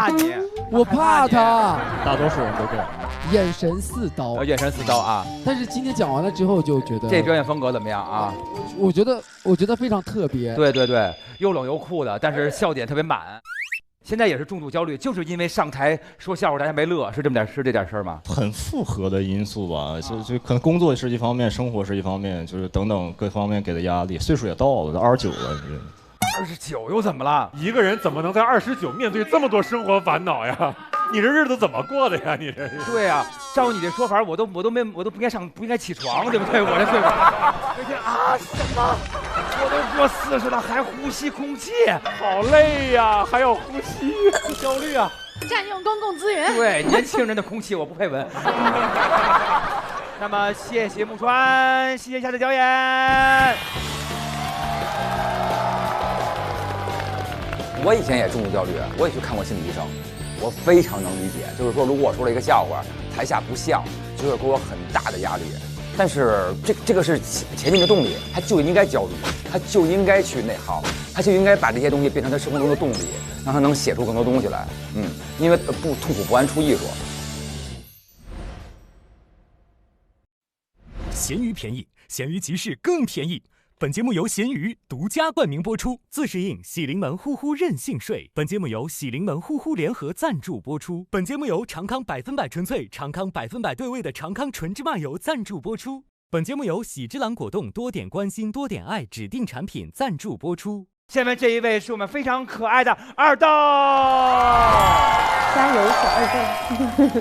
我怕他。
大多数人都这样。
眼神似刀，
眼神似刀啊！
但是今天讲完了之后，就觉得
这表演风格怎么样啊？
我觉得非常特别。
对，又冷又酷的，但是笑点特别满。现在也是重度焦虑，就是因为上台说笑话大家没乐，是这点事儿吗？
很复合的因素吧，就可能工作是一方面，生活是一方面，就是等等各方面给的压力。岁数也到了，都29了。
29又怎么了？
一个人怎么能在29面对这么多生活烦恼呀？你这日子怎么过的呀？你这是？
对呀，照你这说法，我都不应该起床，对不对？我这岁数，每天啊什么？我都过40了，还呼吸空气，
好累呀，还要呼吸，焦虑啊！
占用公共资源。
对，年轻人的空气我不配闻。那么谢谢木川，谢谢一下的表演。
我以前也重度焦虑，我也去看过心理医生，我非常能理解。就是说，如果我说了一个笑话，台下不笑，就会给我很大的压力。但是这个是前进的动力，他就应该焦虑，他就应该去内耗，他就应该把这些东西变成他生活中的动力，让他能写出更多东西来。因为不痛苦不安出艺术。
闲鱼便宜，闲鱼集市更便宜。本节目由闲鱼独家冠名播出，自适应喜临门呼呼任性睡。本节目由喜临门呼呼联合赞助播出。本节目由长康100%纯粹、长康100%对味的长康纯芝麻油赞助播出。本节目由喜之郎果冻多点关心多点爱指定产品赞助播出。
下面这一位是我们非常可爱的二豆，
加油，小二豆！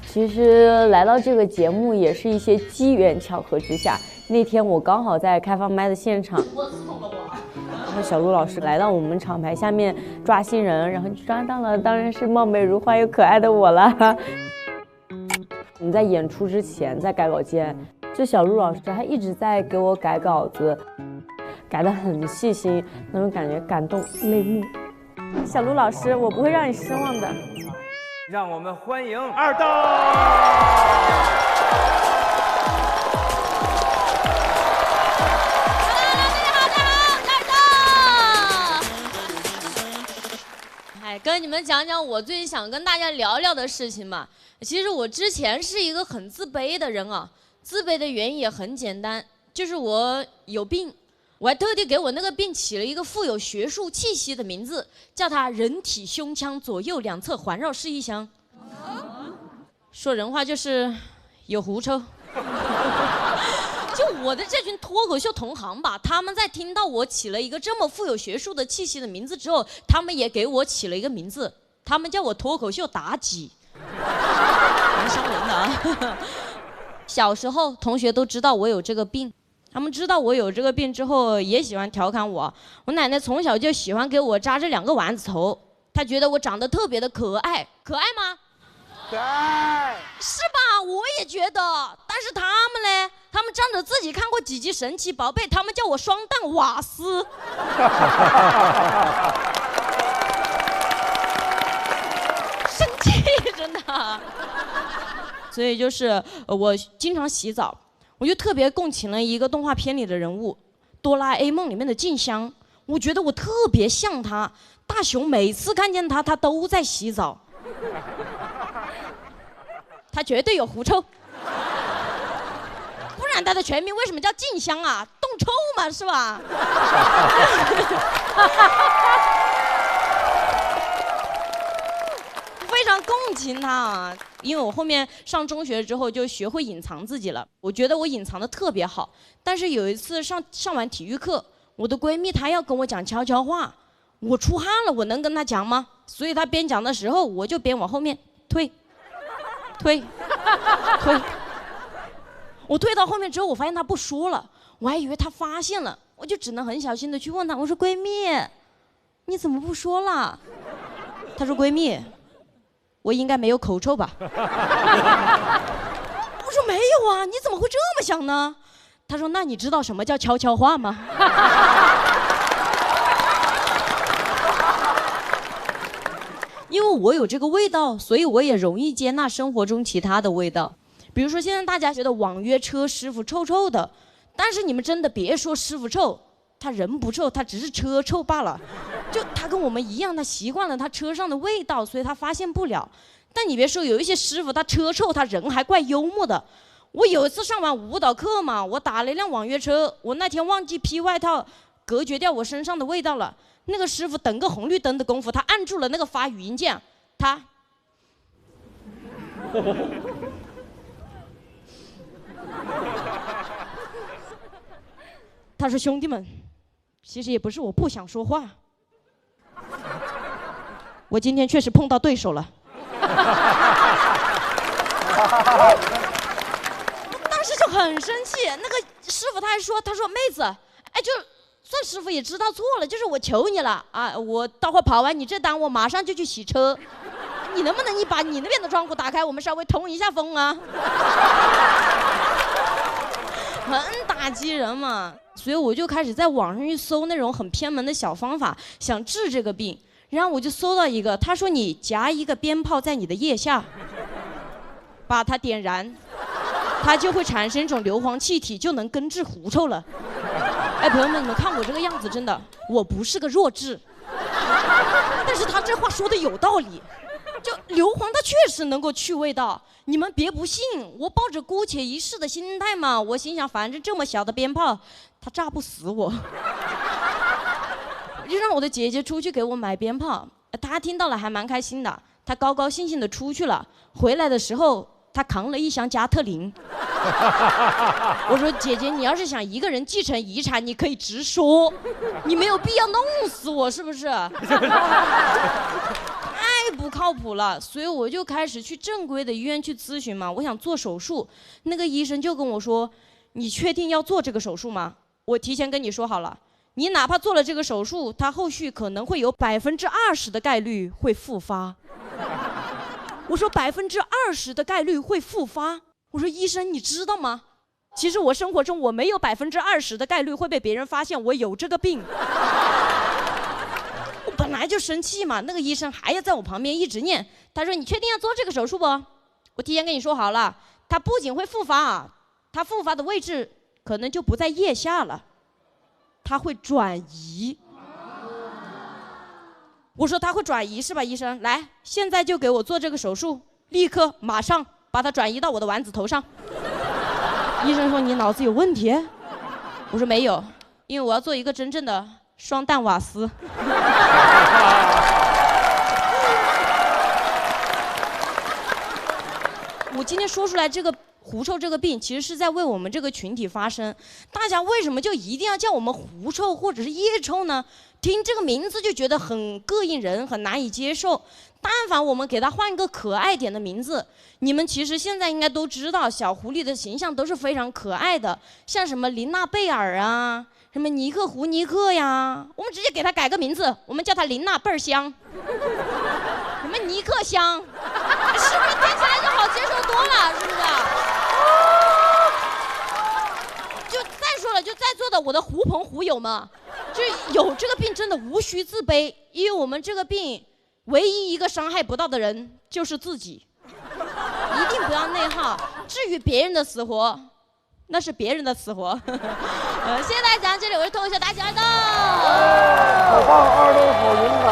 其实来到这个节目也是一些机缘巧合之下。那天我刚好在开放麦的现场，然后小鹿老师来到我们厂牌下面抓新人，然后抓到了当然是貌美如花又可爱的我了。我们在演出之前，在改稿间，就小鹿老师还一直在给我改稿子，改得很细心，那种感觉感动泪目。小鹿老师，我不会让你失望的。
让我们欢迎二豆。
跟你们讲讲我最近想跟大家聊聊的事情吧。其实我之前是一个很自卑的人啊，自卑的原因也很简单，就是我有病，我还特地给我那个病起了一个富有学术气息的名字，叫它人体胸腔左右两侧环绕式一箱。说人话就是有狐臭。就我的这群脱口秀同行吧，他们在听到我起了一个这么富有学术的气息的名字之后，他们也给我起了一个名字，他们叫我脱口秀妲己，蛮伤人的啊。小时候同学都知道我有这个病，他们知道我有这个病之后也喜欢调侃我。我奶奶从小就喜欢给我扎这2个丸子头，她觉得我长得特别的可爱，可爱吗？可爱，是吧？我也觉得，但是他们呢？他们仗着自己看过几集神奇宝贝，他们叫我双蛋瓦斯。生气，真的。所以就是我经常洗澡，我就特别共情了一个动画片里的人物，哆啦 A 梦里面的静香，我觉得我特别像他。大雄每次看见他，他都在洗澡。他绝对有狐臭，不然他的全名为什么叫静香啊？冻臭嘛，是吧？亲他啊，因为我后面上中学之后就学会隐藏自己了。我觉得我隐藏的特别好，但是有一次上完体育课，我的闺蜜她要跟我讲悄悄话，我出汗了，我能跟她讲吗？所以她边讲的时候，我就边往后面退。我退到后面之后，我发现她不说了，我还以为她发现了，我就只能很小心的去问她，我说闺蜜，你怎么不说了？她说闺蜜，我应该没有口臭吧？我说没有啊，你怎么会这么想呢？她说那你知道什么叫悄悄话吗？因为我有这个味道，所以我也容易接纳生活中其他的味道。比如说现在大家觉得网约车师傅臭臭的，但是你们真的别说师傅臭，他人不臭，他只是车臭罢了。就他跟我们一样，他习惯了他车上的味道，所以他发现不了。但你别说，有一些师傅他车臭，他人还怪幽默的。我有一次上完舞蹈课嘛，我打了一辆网约车，我那天忘记披外套隔绝掉我身上的味道了。那个师傅等个红绿灯的功夫，他按住了那个发语音键，他说兄弟们，其实也不是我不想说话，我今天确实碰到对手了。当时就很生气，那个师傅他还说，他说妹子，哎，就算师傅也知道错了，就是我求你了啊，我待会儿跑完你这单，我马上就去洗车，你能不能把你那边的窗户打开，我们稍微通一下风啊？很打击人嘛，所以我就开始在网上去搜那种很偏门的小方法，想治这个病。然后我就搜到一个，他说你夹一个鞭炮在你的腋下，把它点燃，它就会产生一种硫磺气体，就能根治狐臭了。哎，朋友们，你们看我这个样子，真的，我不是个弱智，但是他这话说的有道理，就硫磺它确实能够去味道，你们别不信，我抱着姑且一试的心态嘛，我心想反正这么小的鞭炮，它炸不死我，就让我的姐姐出去给我买鞭炮，她听到了还蛮开心的，她高高兴兴的出去了，回来的时候她扛了一箱加特林。我说姐姐，你要是想一个人继承遗产，你可以直说，你没有必要弄死我，是不是？太不靠谱了，所以我就开始去正规的医院去咨询嘛，我想做手术，那个医生就跟我说，你确定要做这个手术吗？我提前跟你说好了，你哪怕做了这个手术，它后续可能会有20%的概率会复发。我说20%的概率会复发，我说医生你知道吗？其实我生活中我没有20%的概率会被别人发现我有这个病。我本来就生气嘛，那个医生还要在我旁边一直念，他说你确定要做这个手术不？我提前跟你说好了，它不仅会复发，它复发的位置可能就不在腋下了，它会转移。我说他会转移是吧，医生？来，现在就给我做这个手术，立刻马上把它转移到我的丸子头上。医生说你脑子有问题？我说没有，因为我要做一个真正的双蛋瓦斯。我今天说出来这个狐臭这个病，其实是在为我们这个群体发声。大家为什么就一定要叫我们狐臭或者是腋臭呢？听这个名字就觉得很膈应人，很难以接受。但凡我们给它换一个可爱点的名字，你们其实现在应该都知道，小狐狸的形象都是非常可爱的，像什么琳娜贝尔啊，什么尼克胡尼克呀，我们直接给它改个名字，我们叫它琳娜倍儿香，什么尼克香，是不是听起来就好接受多了？是不是？就再说了，就在座的我的狐朋狐友们，就是有这个病真的无需自卑，因为我们这个病唯一一个伤害不到的人就是自己，一定不要内耗。至于别人的死活，那是别人的死活。谢谢大家，这里我是脱口秀大姐二豆。
好棒，二豆好勇敢。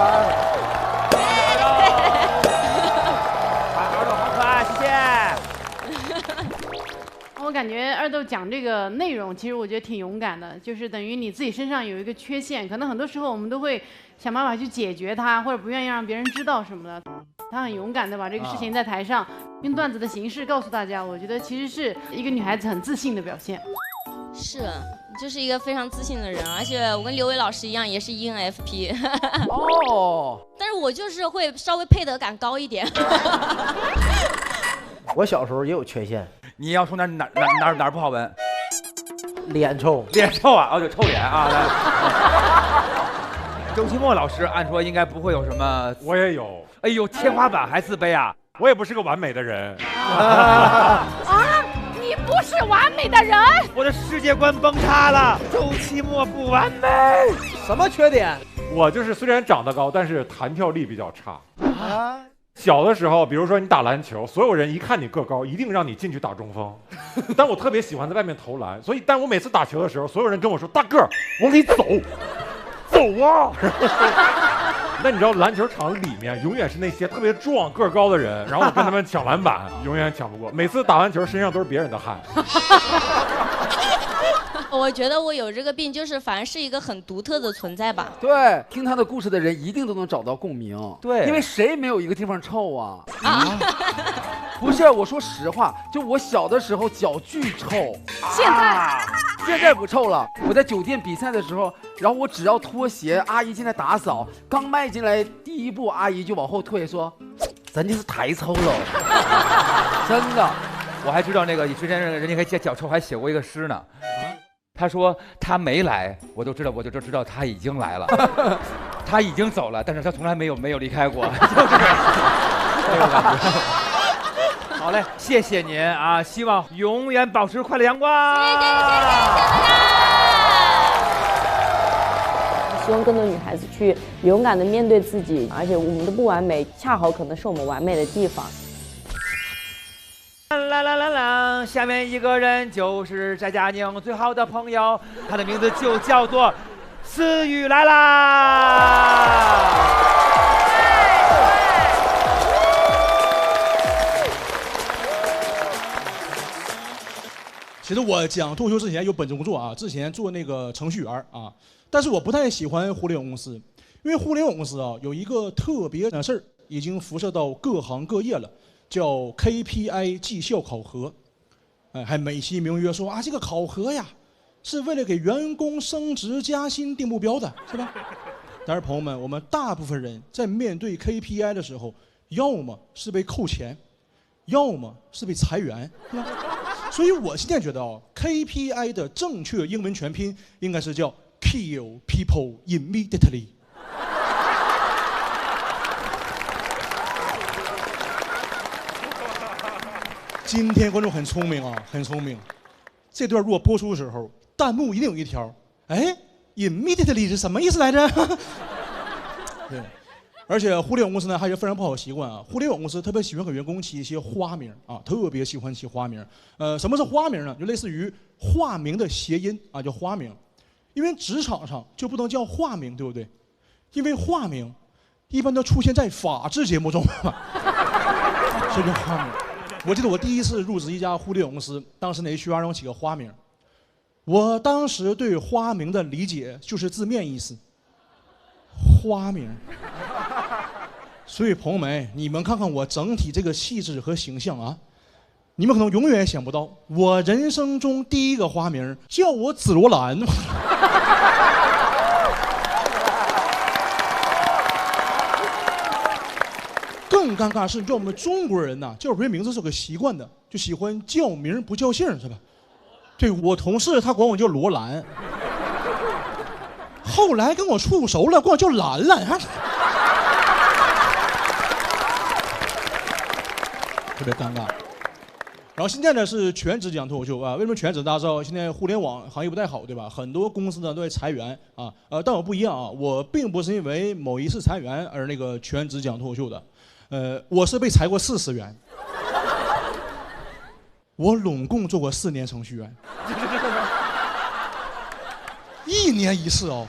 二豆好可爱，谢谢。
我感觉二豆讲这个内容，其实我觉得挺勇敢的，就是等于你自己身上有一个缺陷，可能很多时候我们都会想办法去解决它，或者不愿意让别人知道什么的。她很勇敢的把这个事情在台上用段子的形式告诉大家，我觉得其实是一个女孩子很自信的表现。
是，就是一个非常自信的人，而且我跟刘伟老师一样，也是 ENFP。
哦，
但是我就是会稍微配得感高一点。
我小时候也有缺陷，
你要说哪儿不好闻？
脸臭，
脸臭啊！哦，就臭脸啊！周奇墨老师按说应该不会有什么，
我也有。
哎呦，天花板还自卑啊！
我也不是个完美的人。
你不是完美的人，
我的世界观崩塌了。周奇墨不完美，
什么缺点？
我就是虽然长得高，但是弹跳力比较差。
啊，
小的时候，比如说你打篮球，所有人一看你个高，一定让你进去打中锋。但我特别喜欢在外面投篮，所以，但我每次打球的时候，所有人跟我说：“大个儿，往里走，走啊！”那你知道篮球场里面永远是那些特别壮个高的人，然后我跟他们抢篮板，永远抢不过。每次打完球身上都是别人的汗。
我觉得我有这个病，就是反正是一个很独特的存在吧。
对，听他的故事的人一定都能找到共鸣。
对，
因为谁没有一个地方臭啊？不是，我说实话，就我小的时候脚巨臭，现在不臭了。我在酒店比赛的时候，然后我只要脱鞋，阿姨进来打扫，刚迈进来第一步，阿姨就往后退，说：“咱就是太臭了。”真的，
我还知道那个之前人家还脚臭还写过一个诗呢。他说他没来，我就知道他已经来了，他已经走了，但是他从来没有离开过，就是这个感觉。好嘞，谢谢您啊！希望永远保持快乐阳光。谢谢大家。
希望更多女孩子去勇敢的面对自己，而且我们的不完美，恰好可能是我们完美的地方。
啦啦啦啦！下面一个人就是翟佳宁最好的朋友，他的名字就叫做思雨来啦。
其实我讲脱口秀之前有本职工作啊，之前做那个程序员啊，但是我不太喜欢互联网公司，因为互联网公司啊有一个特别的事儿，已经辐射到各行各业了。叫 KPI 绩效考核，还美其名曰说啊，这个考核呀，是为了给员工升职加薪定目标的，是吧？但是朋友们，我们大部分人在面对 KPI 的时候，要么是被扣钱，要么是被裁员，是吧？所以我现在觉得啊 ，KPI 的正确英文全拼应该是叫 Kill People Immediately。今天观众很聪明啊，很聪明。这段如果播出的时候，弹幕一定有一条，哎 ，immediately 是什么意思来着？对，而且互联网公司呢，还有非常不好的习惯啊。互联网公司特别喜欢给员工起一些花名啊，特别喜欢起花名。什么是花名呢？就类似于化名的谐音啊，叫花名。因为职场上就不能叫化名，对不对？因为化名一般都出现在法制节目中，所以叫花名。我记得我第一次入职一家互联网公司，当时那HR让我起个花名。我当时对花名的理解就是字面意思，花名。所以朋友们，你们看看我整体这个气质和形象啊，你们可能永远也想不到，我人生中第一个花名叫我紫罗兰。更尴尬是，你知道我们中国人呐，叫别人名字是有个习惯的，就喜欢叫名不叫姓，是吧？对，我同事他管我叫罗兰，后来跟我处熟了，管我叫兰兰，特别尴尬。然后现在呢是全职讲脱口秀啊，为什么全职？大家知道现在互联网行业不太好，对吧？很多公司呢都在裁员啊，但我不一样啊，我并不是因为某一次裁员而那个全职讲脱口秀的。我是被裁过4次员，我拢共做过4年程序员，1年1次哦。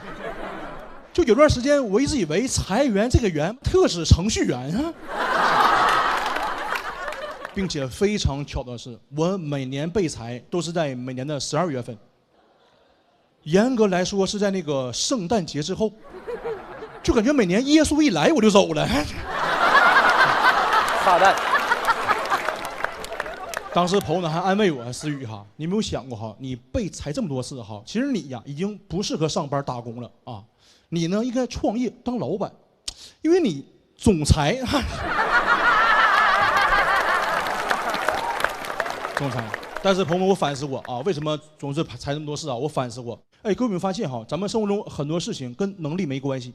就有段时间，我一直以为裁员这个员特指程序员啊，并且非常巧的是，我每年被裁都是在每年的12月份，严格来说是在那个圣诞节之后，就感觉每年耶稣一来我就走了。
炸弹。
当时朋友呢还安慰我，思雨哈，你有没有想过哈，你被裁这么多次哈，其实你呀已经不适合上班打工了啊，你呢应该创业当老板，因为你总裁。总裁。但是朋友们，我反思过啊，为什么总是裁这么多事啊？我反思过。哎，各位有没有发现哈，咱们生活中很多事情跟能力没关系，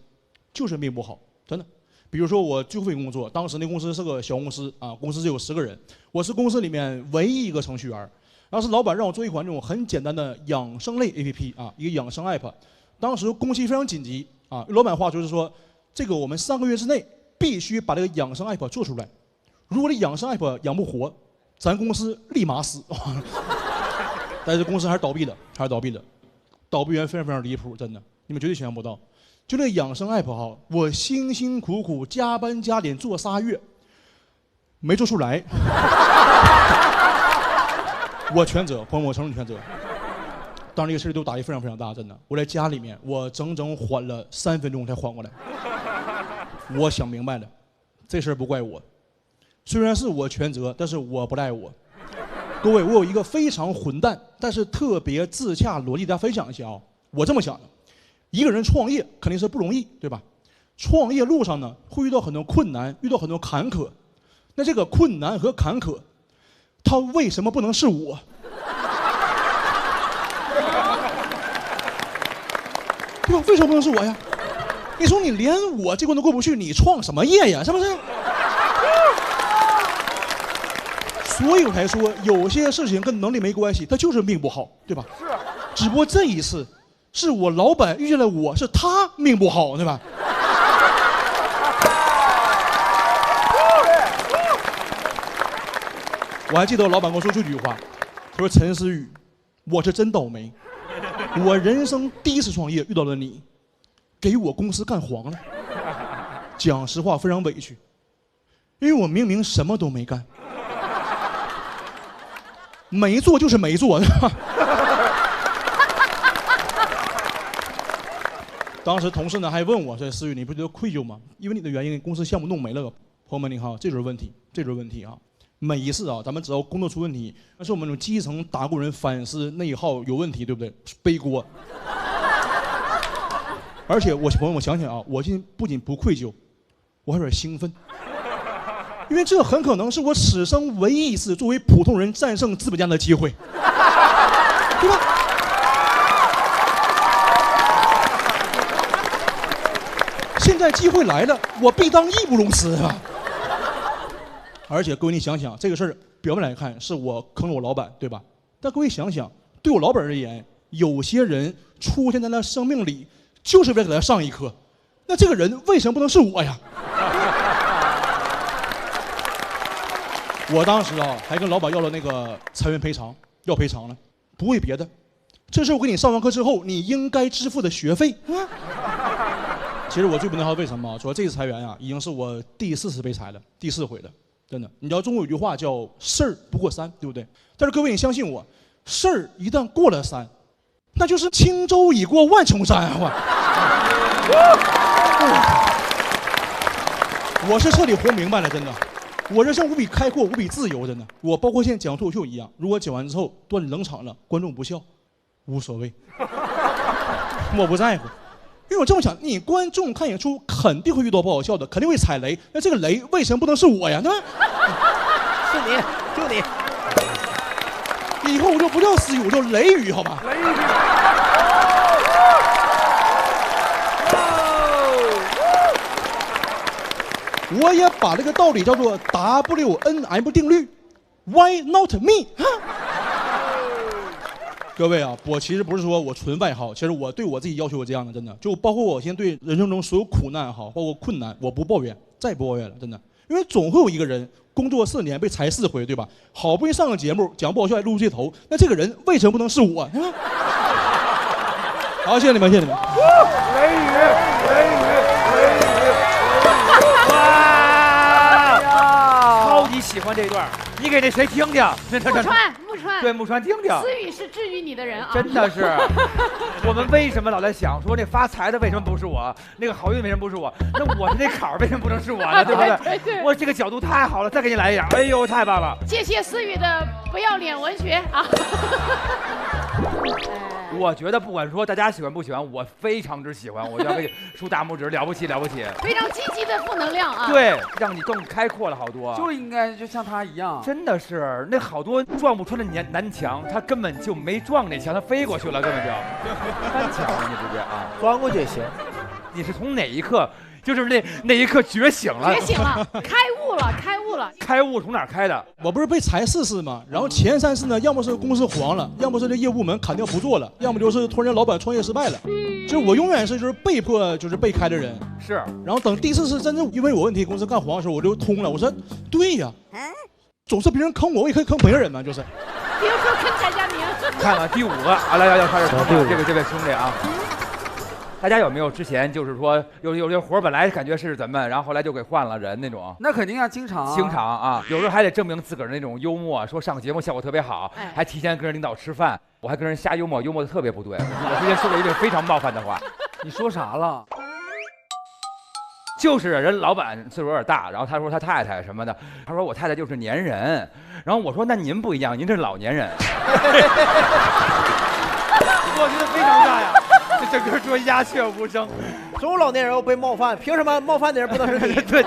就是命不好，真的。比如说我最后一个工作，当时那公司是个小公司啊，公司只有10个人，我是公司里面唯一一个程序员。当时老板让我做一款这种很简单的养生类 APP 啊，一个养生 app。当时工期非常紧急啊，老板话就是说，这个我们3个月之内必须把这个养生 app 做出来，如果这养生 app 养不活，咱公司立马死。但是公司还是倒闭的，倒闭源非常非常离谱，真的，你们绝对想象不到。就这养生 app 哈，我辛辛苦苦加班加点做3月，没做出来。我全责，朋友们，我承认全责。当然这个事儿对我打击非常非常大，真的。我在家里面，我整整缓了3分钟才缓过来。我想明白了，这事儿不怪我，虽然是我全责，但是我不赖我。各位，我有一个非常混蛋，但是特别自洽逻辑，大家分享一下啊。我这么想的，一个人创业肯定是不容易，对吧？创业路上呢，会遇到很多困难，遇到很多坎坷。那这个困难和坎坷，它为什么不能是我？对吧？为什么不能是我呀？你说你连我这关都过不去，你创什么业呀？是不是？所以我才说，有些事情跟能力没关系，它就是命不好，对吧？是。只不过这一次，是我老板遇见了我，是他命不好，对吧？我还记得我老板跟我说这句话，他说：“陈思雨，我是真倒霉，我人生第一次创业遇到了你，给我公司干黄了。讲实话，非常委屈，因为我明明什么都没干，没做就是没做，对吧？”当时同事呢还问我说：“思雨，你不觉得愧疚吗？因为你的原因，公司项目弄没了。”朋友们，你看，这就是问题，这就是问题啊！每一次啊，咱们只要工作出问题，那是我们这种基层打工人反思内耗有问题，对不对？背锅。而且朋友们想想啊，我今天不仅不愧疚，我还有点兴奋，因为这很可能是我此生唯一一次作为普通人战胜资本家的机会，对吧？现在机会来了，我必当义不容辞啊！而且各位，你想想，这个事儿表面来看是我坑了我老板，对吧？但各位想想，对我老板而言，有些人出现在他生命里，就是为了给他上一课。那这个人为什么不能是我呀？我当时啊，还跟老板要了那个裁员赔偿，要赔偿了，不为别的，这是我给你上完课之后你应该支付的学费。其实我最不能为什么？主要这次裁员啊，已经是我第4次被裁了，第4回了。真的，你知道中国有句话叫“事儿不过3”，对不对？但是各位，你相信我，事儿一旦过了3，那就是轻舟已过万重山啊！我是彻底活明白了，真的，我人生无比开阔，无比自由，真的。我包括现在讲脱口秀一样，如果讲完之后段子冷场了，观众不笑，无所谓，我不在乎。因为我这么想，你观众看演出肯定会遇到不好笑的，肯定会踩雷。那这个雷为什么不能是我呀？对吧？
是你，就你。
以后我就不叫思雨，我叫雷雨，好吧？雷雨。我也把这个道理叫做 WNM 定律 ，Why not me？ 各位啊，我其实不是说我纯外号，其实我对我自己要求是这样的，真的，就包括我现在对人生中所有苦难哈，包括困难，我不抱怨，再也不抱怨了，真的，因为总会有一个人工作4年被裁4回，对吧？好不容易上个节目讲不好笑还露这头，那这个人为什么不能是我？好，谢谢你们，谢谢你们。
雷雨，雷雨，雷雨，哇！超级喜欢这段，你给那谁听听？
木川，
对，木川听听。
思雨是治愈你的人啊，
真的是。我们为什么老在想说这发财的为什么不不是我？那个好运为什么不是我？那我的那坎儿为什么不能是我呢？对不对？
对。
我这个角度太好了，再给你来一点，哎呦，太棒了！
谢谢思雨的不要脸文学啊。
我觉得不管说大家喜欢不喜欢，我非常之喜欢，我就要给你竖大拇指，了不起了不起！
非常积极的负能量啊！
对，让你更开阔了好多。
就应该就像他一样，
真的是那好多撞不穿的南墙，他根本就没撞那墙，他飞过去了，根本就翻墙了，你直接啊，
钻过去也行。
你是从哪一刻？就是那一刻觉醒了，
觉醒了，开悟了，开悟了。
开悟从哪儿开的？
我不是被裁4次吗？然后前3次呢，要么是公司黄了，要么是这业务部门砍掉不做了，要么就是突然间老板创业失败了。就是我永远是就是被迫就是被开的人。
是。
然后等第4次真正因为我问题公司干黄的时候，我就通了。我说对呀，总是别人坑我，我也可以坑别人嘛，就是。
比如说坑翟佳宁。
看看第5个，来要开始坑了，这位兄弟啊。大家有没有之前就是说有这活本来感觉是怎么，然后后来就给换了人那种？
那肯定啊，经常
啊，有时候还得证明自个儿那种幽默，说上节目效果特别好，还提前跟人领导吃饭，我还跟人瞎幽默，幽默的特别不对。我之前说过一句非常冒犯的话，
你说啥了？
就是人老板岁数有点大，然后他说他太太什么的，他说我太太就是粘人，然后我说那您不一样，您是老年人。我觉得非常大呀。这整个桌鸦雀无声，
总有老年人被冒犯，凭什么冒犯的人不能是你？
对，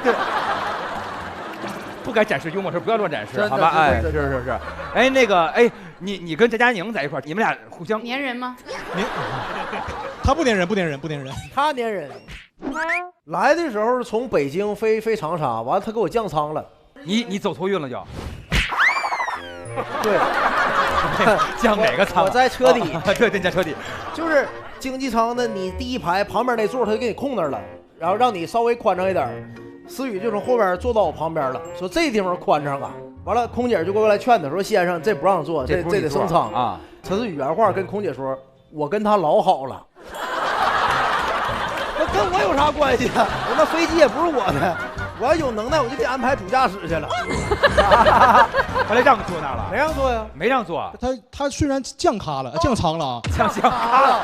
不该展示幽默时不要乱展示，好吧？哎，是，哎，那个，哎，你跟翟佳宁在一块儿，你们俩互相
粘人吗？
他不粘人，
他粘人。来的时候从北京飞长沙，完了他给我降舱了。
你走错运了就？
对。
降哪个舱？
我在车底。
对，你在车底。
就是经济舱的，你第1排旁边那座他就给你空那儿了，然后让你稍微宽敞一点。思雨就从后边坐到我旁边了，说这地方宽敞啊。完了，空姐就过来劝他说：“先生，这不让坐，这得升舱啊。”陈思雨原话跟空姐说：“我跟他老好了。”那跟我有啥关系啊？我那飞机也不是我的，我要有能耐我就得安排主驾驶去了。
后来让坐那了？
没让坐呀？
没让坐。
他虽然降舱了啊，
降咖了。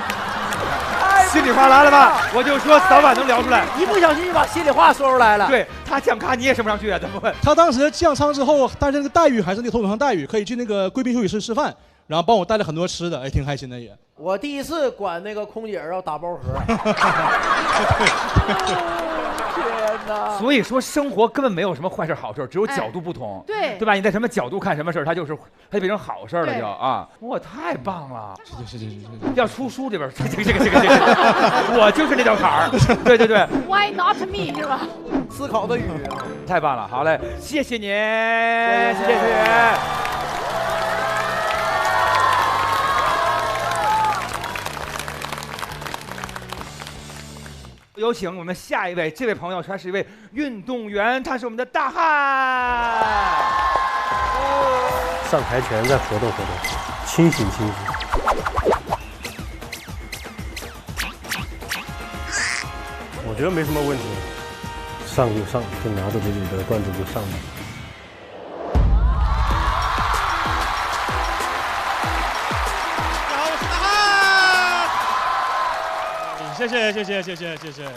心里话来了吧？我就说早晚能聊出来，
一不小心就把心里话说出来了。
对他降咖你也升不上去啊？怎么会？
他当时降舱之后，但是那个待遇还是那个头等舱待遇，可以去那个贵宾休息室吃饭，然后帮我带了很多吃的，哎，挺开心的也。
我第1次管那个空姐要打包盒。天哪！
所以说生活根本没有什么坏事好事，只有角度不同，
对
吧？你在什么角度看什么事，它就变成好事了，就啊！哇，太棒了！
是，
要出书里边这个，我就是那道坎儿。对。
Why not me 是吧？
思考的语
太棒了，好嘞，谢谢您，谢谢。有请我们下一位，这位朋友他是一位运动员，他是我们的大汉。
上台前再活动活动，清醒。我觉得没什么问题，上就上，就拿着自己的段子就上了。谢谢。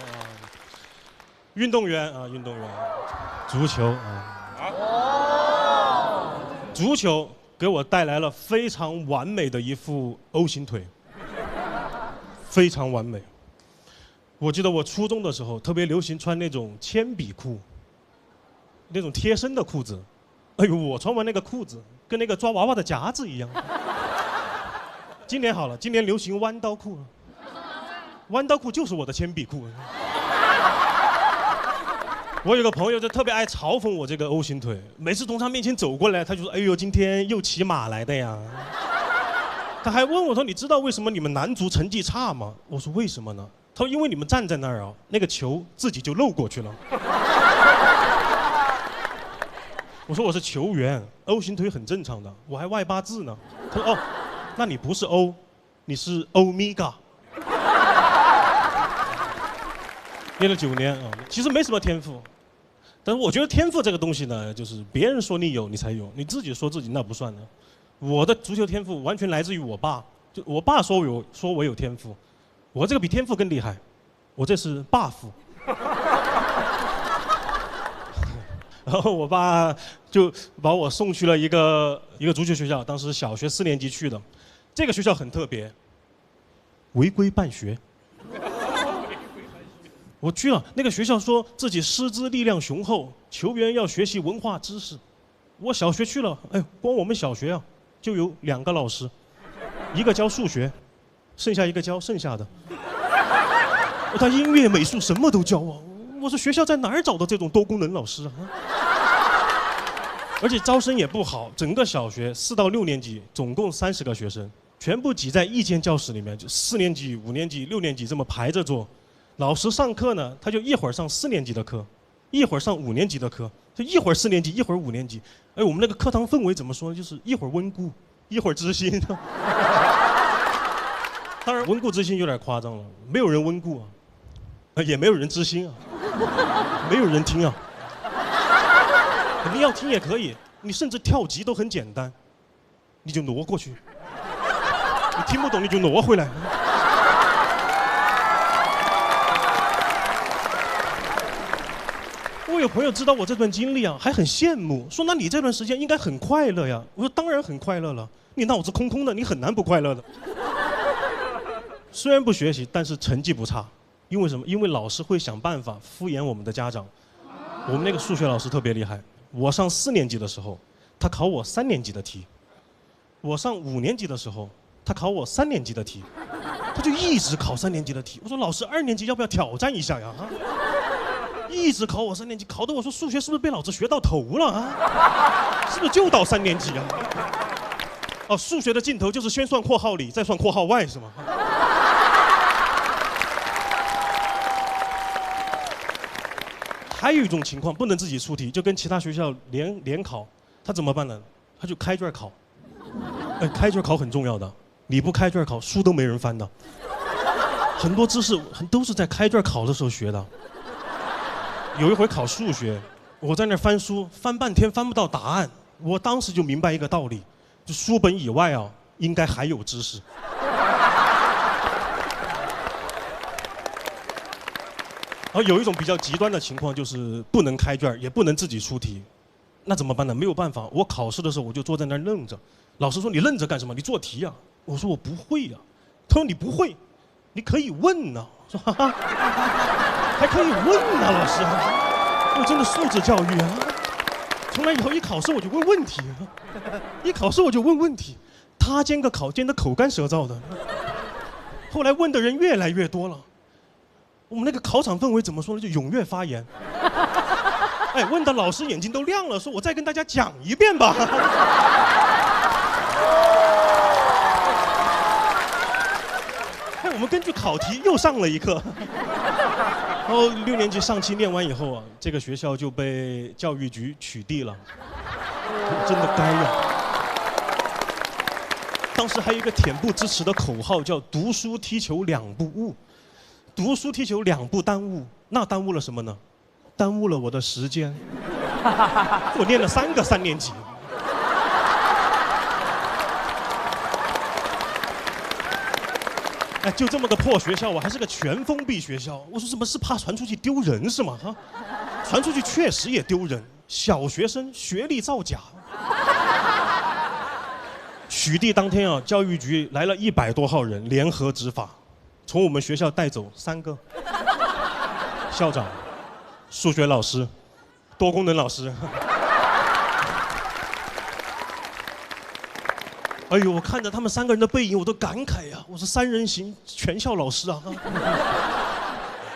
运动员，足球足球给我带来了非常完美的一副 O 型腿，非常完美。我记得我初中的时候特别流行穿那种铅笔裤，那种贴身的裤子。哎呦，我穿完那个裤子跟那个抓娃娃的夹子一样。今年好了，今年流行弯刀裤。弯刀裤就是我的铅笔裤。我有个朋友就特别爱嘲讽我这个 O 型腿，每次从他面前走过来，他就说：“哎呦，今天又骑马来的呀。”他还问我说：“你知道为什么你们男足成绩差吗？”我说：“为什么呢？”他说：“因为你们站在那儿啊，那个球自己就漏过去了。”我说：“我是球员 ，O 型腿很正常的，我还外8字呢。”他说：“哦，那你不是 O， 你是欧米伽。”练了9年啊，其实没什么天赋，但是我觉得天赋这个东西呢，就是别人说你有你才有，你自己说自己那不算的。我的足球天赋完全来自于我爸，就我爸说我有天赋，我这个比天赋更厉害，我这是 buff。然后我爸就把我送去了一个足球学校，当时小学4年级去的。这个学校很特别，违规办学。我去了，那个学校说自己师资力量雄厚，球员要学习文化知识。我小学去了，哎，光我们小学啊就有2个老师，一个教数学，剩下一个教剩下的。他音乐、美术什么都教啊。我说学校在哪儿找的这种多功能老师啊？而且招生也不好，整个小学4到6年级总共30个学生，全部挤在一间教室里面，就4年级、5年级、6年级这么排着坐。老师上课呢，他就一会儿上4年级的课，一会儿上5年级的课，就一会儿4年级，一会儿5年级。哎，我们那个课堂氛围怎么说呢？就是一会儿温故，一会儿知新。当然，温故知新有点夸张了，没有人温故啊，也没有人知新啊。没有人听啊！你要听也可以，你甚至跳级都很简单，你就挪过去。你听不懂你就挪回来。我有朋友知道我这段经历啊，还很羡慕，说那你这段时间应该很快乐呀。我说当然很快乐了，你脑子空空的，你很难不快乐的。虽然不学习，但是成绩不差。因为什么？因为老师会想办法敷衍我们的家长。我们那个数学老师特别厉害，我上4年级的时候，他考我3年级的题；我上5年级的时候，他考我3年级的题，他就一直考3年级的题。我说老师，2年级要不要挑战一下呀？一直考我3年级，考得我说数学是不是被老子学到头了啊？是不是就到3年级啊？哦，数学的尽头就是先算括号里，再算括号外，是吗？还有一种情况不能自己出题，就跟其他学校联考，他怎么办呢？他就开卷考。开卷考很重要的，你不开卷考，书都没人翻的。很多知识都是在开卷考的时候学的。有一回考数学，我在那翻书，翻半天翻不到答案，我当时就明白一个道理，就书本以外啊，应该还有知识。而有一种比较极端的情况，就是不能开卷，也不能自己出题，那怎么办呢？没有办法，我考试的时候我就坐在那儿愣着。老师说你愣着干什么？你做题呀。我说我不会呀。他说你不会，你可以问呢。我说哈哈，还可以问呢，老师，我真的素质教育啊！从来以后一考试我就问问题，一考试我就问问题，他监个考监得口干舌燥的。后来问的人越来越多了。我们那个考场氛围怎么说呢？就踊跃发言。哎，问的老师眼睛都亮了，说我再跟大家讲一遍吧。哎，我们根据考题又上了一课。然后6年级上期念完以后啊，这个学校就被教育局取缔了。真的该呀。当时还有一个恬不知耻的口号，叫“读书踢球2不误”。读书踢球2不耽误，那耽误了什么呢？耽误了我的时间。我念了3个3年级。哎，就这么个破学校，我还是个全封闭学校。我说什么是怕传出去丢人是吗？哈，传出去确实也丢人。小学生学历造假。取缔当天啊，教育局来了100多号人联合执法。从我们学校带走3个，校长、数学老师、多功能老师。哎呦，我看着他们3个人的背影，我都感慨呀！我说3人行，全校老师啊。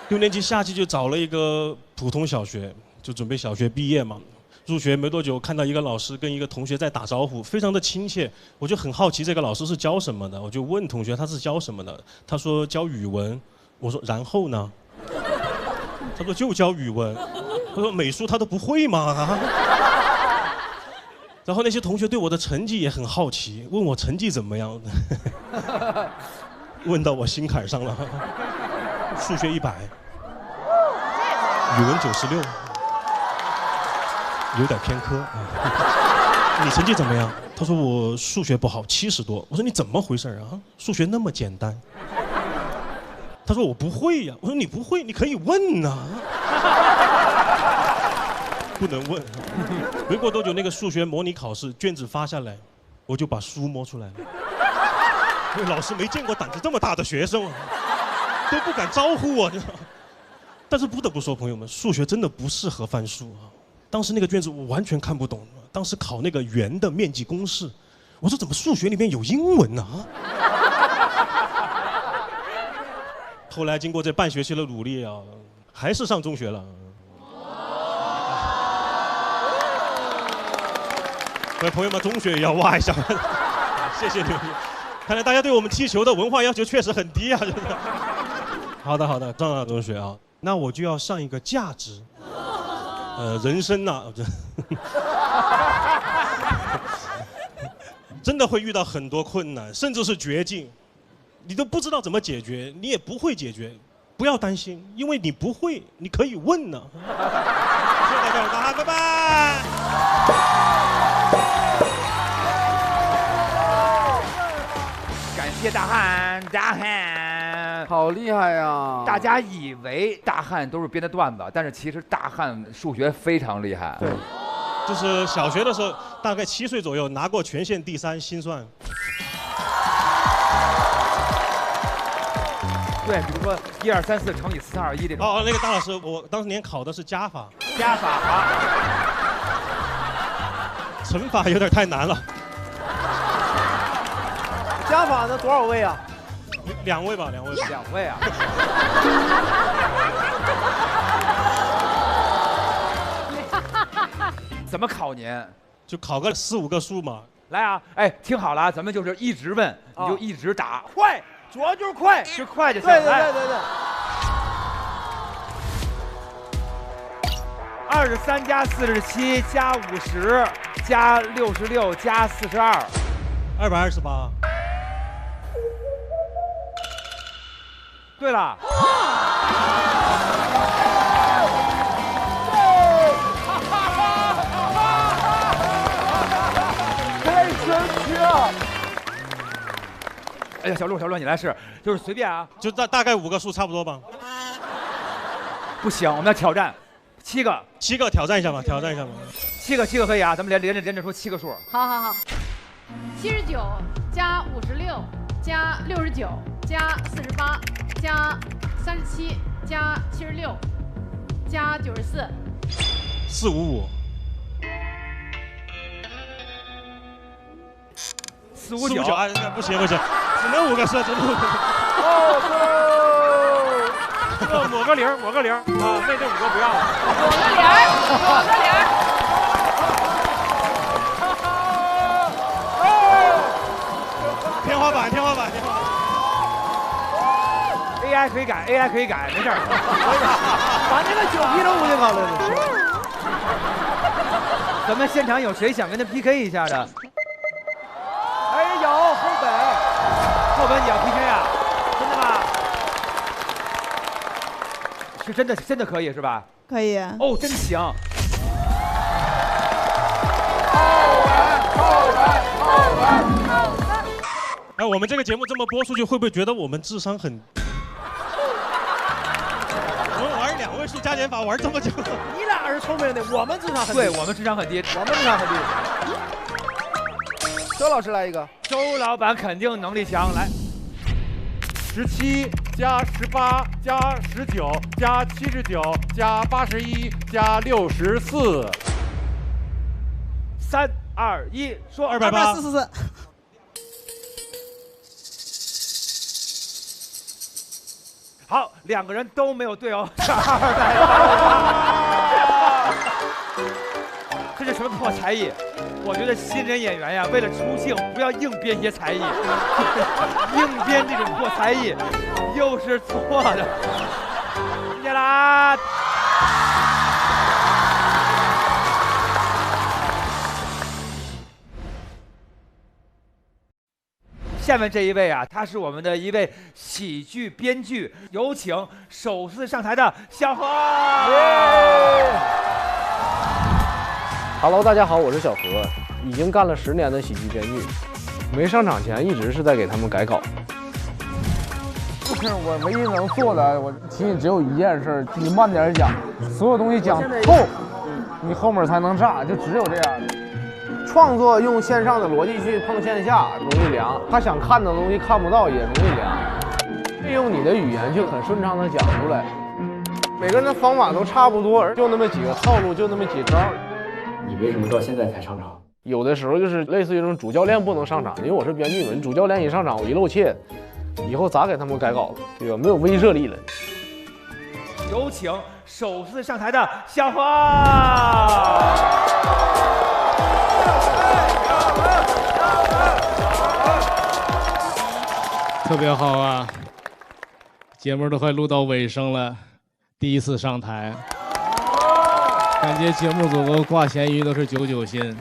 6年级下期就找了一个普通小学，就准备小学毕业嘛。入学没多久，看到一个老师跟一个同学在打招呼，非常的亲切。我就很好奇这个老师是教什么的，我就问同学他是教什么的。他说教语文。我说然后呢？他说就教语文。他说美术他都不会吗？然后那些同学对我的成绩也很好奇，问我成绩怎么样。问到我心坎上了。数学100，语文96。有点偏科。你成绩怎么样？他说我数学不好，70多。我说你怎么回事啊？数学那么简单。他说我不会呀。我说你不会，你可以问呐。不能问。没过多久，那个数学模拟考试卷子发下来，我就把书摸出来了。因为老师没见过胆子这么大的学生啊，都不敢招呼我。但是不得不说，朋友们，数学真的不适合翻书啊。当时那个卷子我完全看不懂，当时考那个圆的面积公式，我说怎么数学里面有英文呢？后来经过这半学期的努力啊，还是上中学了。各位朋友们，中学也要挖一下，谢谢你们。看来大家对我们踢球的文化要求确实很低啊！真的。好的，上了中学啊，那我就要上一个价值，人生呐、真的会遇到很多困难，甚至是绝境，你都不知道怎么解决，你也不会解决，不要担心，因为你不会，你可以问呢。谢谢大家，大家拜拜。
感谢大汉，
好厉害呀！
大家以为大汉都是编的段子，但是其实大汉数学非常厉害。
对，就是小学的时候，大概7岁左右拿过全县第3心算。
对，比如说1、2、3、4乘以4、3、2、1这种。
哦，那个大老师，我当年考的是加法。
加法啊。
乘法有点太难了。
加法呢多少位啊
？2位吧，2位。
2位啊。怎么考您？
就考个4、5个数嘛。
来啊，哎，听好了，咱们就是一直问，你就一直答，
快，主要就是快，
是快就行。
对。
23加47加50加66加42。
228。
对了。
太神奇了！
哎呀，小鹿，你来试，就是随便啊，
就大概5个数差不多吧。
不行，我们要挑战，7个
挑战一下吧，7
个可以啊，咱们连着说7个数。
好。79加56加69加48加37加76加94。
455。
459
啊，不行，只能5个数，只能5个。
抹个零啊，那这5个不要了。
抹个零。
天花板。
AI 可以改，没事。
把那个9批成5就好了。
咱们现场有谁想跟他 PK 一下的？
哎，有
后本你要 PK 啊？真的吗？是真的可以是吧？
可以。
哦，真行。
哎，我们这个节目这么播出去，会不会觉得我们智商很？我们玩2位数加减法玩这么久，
你俩是聪明的，我们智商很低。
对，我们智商很低。
周老师来一个。
周老板肯定能力强，来。
17加18加19加79加81加64。
3、2、1，说
244。
好，2个人都没有对哦。这是什么破才艺？我觉得新人演员呀，为了出镜，不要硬编一些才艺，硬编这种破才艺，又是错的。听见啦？下面这一位啊，他是我们的一位喜剧编剧，有请首次上台的小何。
Hello， 大家好，我是小何，已经干了10年的喜剧编剧，没上场前一直是在给他们改稿。情我唯一能做的，我其实只有一件事，你慢点讲，所有东西讲透，你后面才能炸，就只有这样。创作用线上的逻辑去碰线下容易凉，他想看的东西看不到也容易凉。利用你的语言就很顺畅的讲出来。每个人的方法都差不多，就那么几个套路，就那么几招。
你为什么到现在才上场？
有的时候就是类似于这种主教练不能上场，因为我是编剧嘛，你主教练一上场，我一露怯，以后咋给他们改稿子，对吧？没有威慑力了。
有请首次上台的小花。
特别好啊！节目都快录到尾声了，第一次上台，感觉节目组都挂咸鱼都是99薪。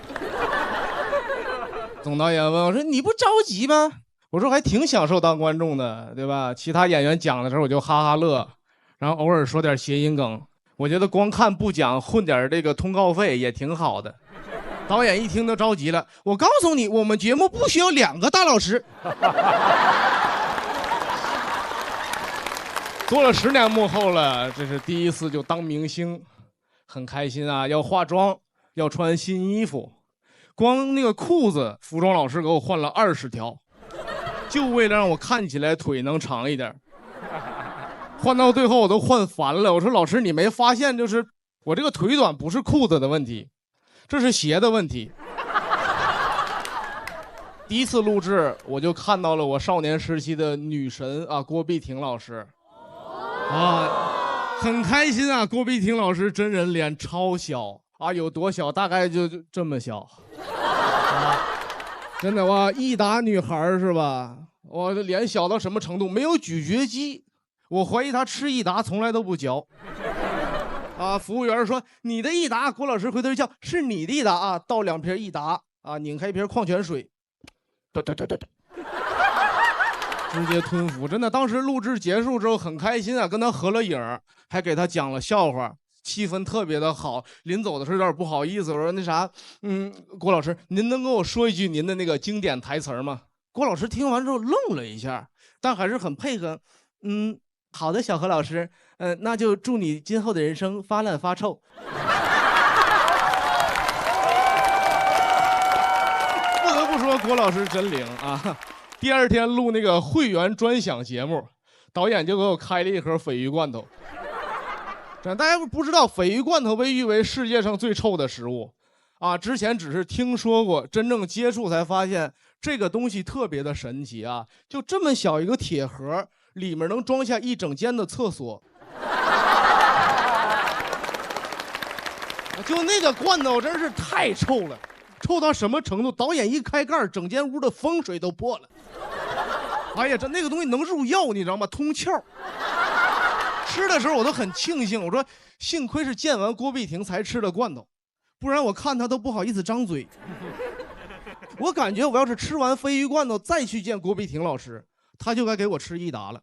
总导演问我说：“你不着急吗？”我说：“还挺享受当观众的，对吧？其他演员讲的时候我就哈哈乐，然后偶尔说点谐音梗。我觉得光看不讲，混点这个通告费也挺好的。”导演一听都着急了，我告诉你，我们节目不需要2个大老师。做了10年幕后了，这是第一次就当明星，很开心啊！要化妆，要穿新衣服，光那个裤子，服装老师给我换了20条，就为了让我看起来腿能长一点。换到最后我都换烦了，我说老师，你没发现就是我这个腿短不是裤子的问题，这是鞋的问题。第一次录制，我就看到了我少年时期的女神啊，郭碧婷老师。啊，很开心啊！郭碧婷老师真人脸超小啊，有多小？大概就这么小。啊、真的哇，益达女孩是吧？我的脸小到什么程度？没有咀嚼肌，我怀疑她吃益达从来都不嚼。啊，服务员说你的益达，郭老师回头叫是你的益达啊，倒2瓶益达啊，拧开一瓶矿泉水，对。直接吞服，真的。当时录制结束之后很开心啊，跟他合了影，还给他讲了笑话，气氛特别的好。临走的时候有点不好意思，我说那啥，郭老师，您能跟我说一句您的那个经典台词吗？郭老师听完之后愣了一下，但还是很配合。好的，小何老师，那就祝你今后的人生发烂发臭。不得不说，郭老师真灵啊。第2天录那个会员专享节目，导演就给我开了一盒鲱鱼罐头。大家不知道，鲱鱼罐头被誉为世界上最臭的食物啊！之前只是听说过，真正接触才发现这个东西特别的神奇啊！就这么小一个铁盒，里面能装下一整间的厕所。就那个罐头真是太臭了，臭到什么程度？导演一开盖，整间屋的风水都破了。哎呀，这那个东西能入药，你知道吗？通窍。吃的时候我都很庆幸，我说幸亏是见完郭碧婷才吃的罐头，不然我看他都不好意思张嘴。我感觉我要是吃完鲱鱼罐头再去见郭碧婷老师，他就该给我吃益达了。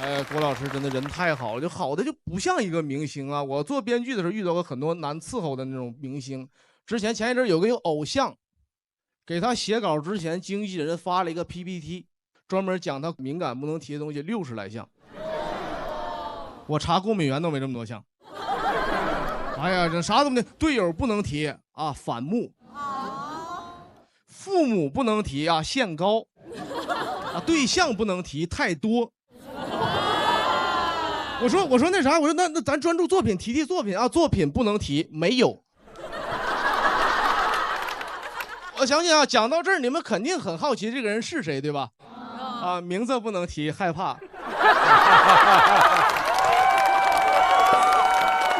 哎，郭老师真的人太好了，就好的就不像一个明星啊！我做编剧的时候遇到过很多难伺候的那种明星。前一阵有个偶像，给他写稿之前，经纪人发了一个 PPT， 专门讲他敏感不能提的东西60来项。我查过敏源都没这么多项。哎呀，这啥都没，队友不能提啊，反目；父母不能提啊，限高；啊，对象不能提，太多。我说那啥，我说那咱专注作品，提作品啊，作品不能提，没有。我相信啊，讲到这儿，你们肯定很好奇这个人是谁，对吧？啊，名字不能提，害怕。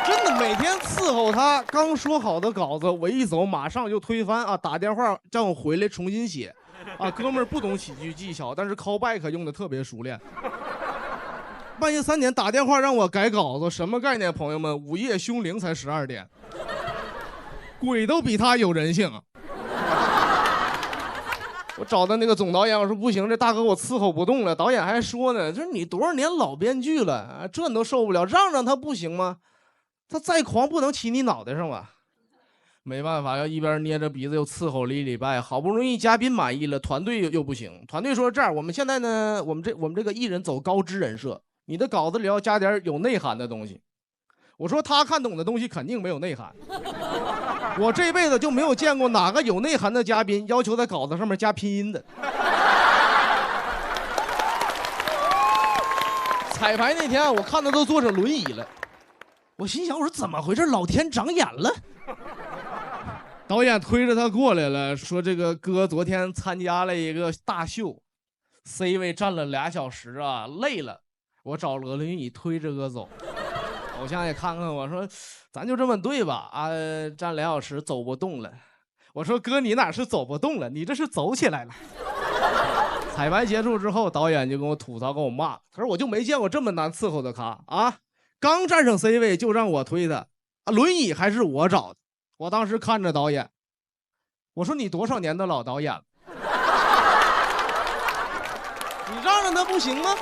真的每天伺候他，刚说好的稿子，我一走马上就推翻啊，打电话让我回来重新写。啊，哥们儿不懂喜剧技巧，但是 callback 用的特别熟练。半夜3点打电话让我改稿子，什么概念？朋友们，午夜凶铃才12点，鬼都比他有人性啊！我找的那个总导演，我说不行，这大哥我伺候不动了。导演还说呢，就是你多少年老编剧了，这你都受不了，让他不行吗？他再狂不能骑你脑袋上吧？没办法，要一边捏着鼻子又伺候了1礼拜，好不容易嘉宾满意了，团队又不行。团队说这样，我们现在呢，我们这个艺人走高知人设，你的稿子里要加点有内涵的东西。我说他看懂的东西肯定没有内涵，我这辈子就没有见过哪个有内涵的嘉宾要求在稿子上面加拼音的。彩排那天我看他都坐着轮椅了，我心想我说怎么回事，老天长眼了。导演推着他过来了，说这个哥昨天参加了一个大秀 ，C 位站了2小时啊，累了，我找了个轮椅推着哥走。偶像也看看我说，咱就这么对吧？啊，站2小时走不动了。我说哥，你哪是走不动了，你这是走起来了。彩排结束之后，导演就跟我吐槽，跟我骂，他说我就没见过这么难伺候的咖啊！刚站上 C 位就让我推他，啊，轮椅还是我找的。我当时看着导演，我说你多少年的老导演了，你让着他不行吗？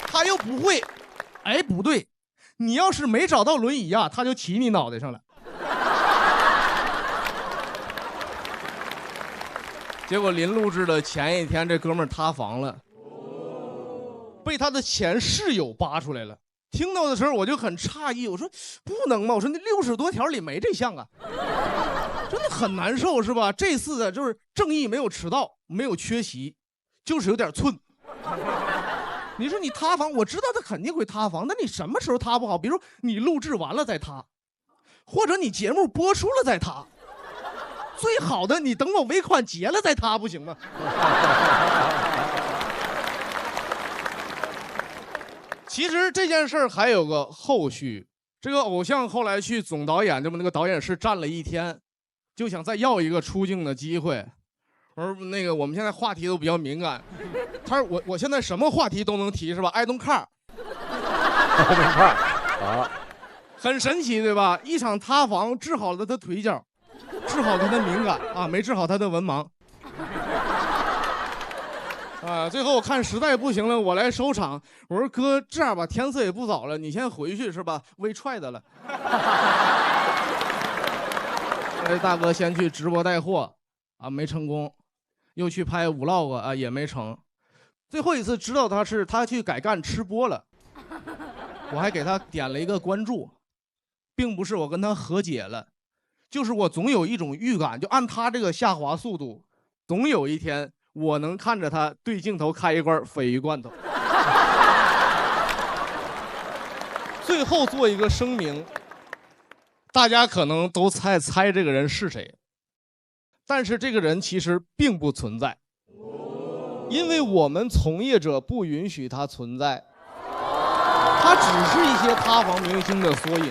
他又不会，哎，不对，你要是没找到轮椅呀，他就骑你脑袋上了。结果临录制的前一天，这哥们儿塌房了，被他的前室友扒出来了。听到的时候我就很诧异，我说不能吗？我说那60多条里没这项啊，真的很难受是吧？这次的就是正义没有迟到，没有缺席，就是有点寸。你说你塌房，我知道他肯定会塌房，那你什么时候塌不好？比如你录制完了再塌，或者你节目播出了再塌。最好的，你等我尾款结了再塌，不行吗？其实这件事儿还有个后续，这个偶像后来去总导演这么那个导演室站了1天，就想再要一个出镜的机会。我说那个我们现在话题都比较敏感，他说我现在什么话题都能提是吧 ？I don't care。I don't care。啊，很神奇对吧？一场塌房治好了他腿脚，治好他的敏感啊，没治好他的文盲。啊，最后我看实在不行了，我来收场。我说哥，这样吧，天色也不早了，你先回去是吧？微踹的了。这大哥先去直播带货，啊，没成功，又去拍vlog啊，也没成。最后一次知道他去改干吃播了，我还给他点了一个关注，并不是我跟他和解了，就是我总有一种预感，就按他这个下滑速度，总有一天。我能看着他对镜头开一罐鲱鱼罐头。最后做一个声明，大家可能都猜这个人是谁，但是这个人其实并不存在，因为我们从业者不允许他存在，他只是一些塌房明星的缩影。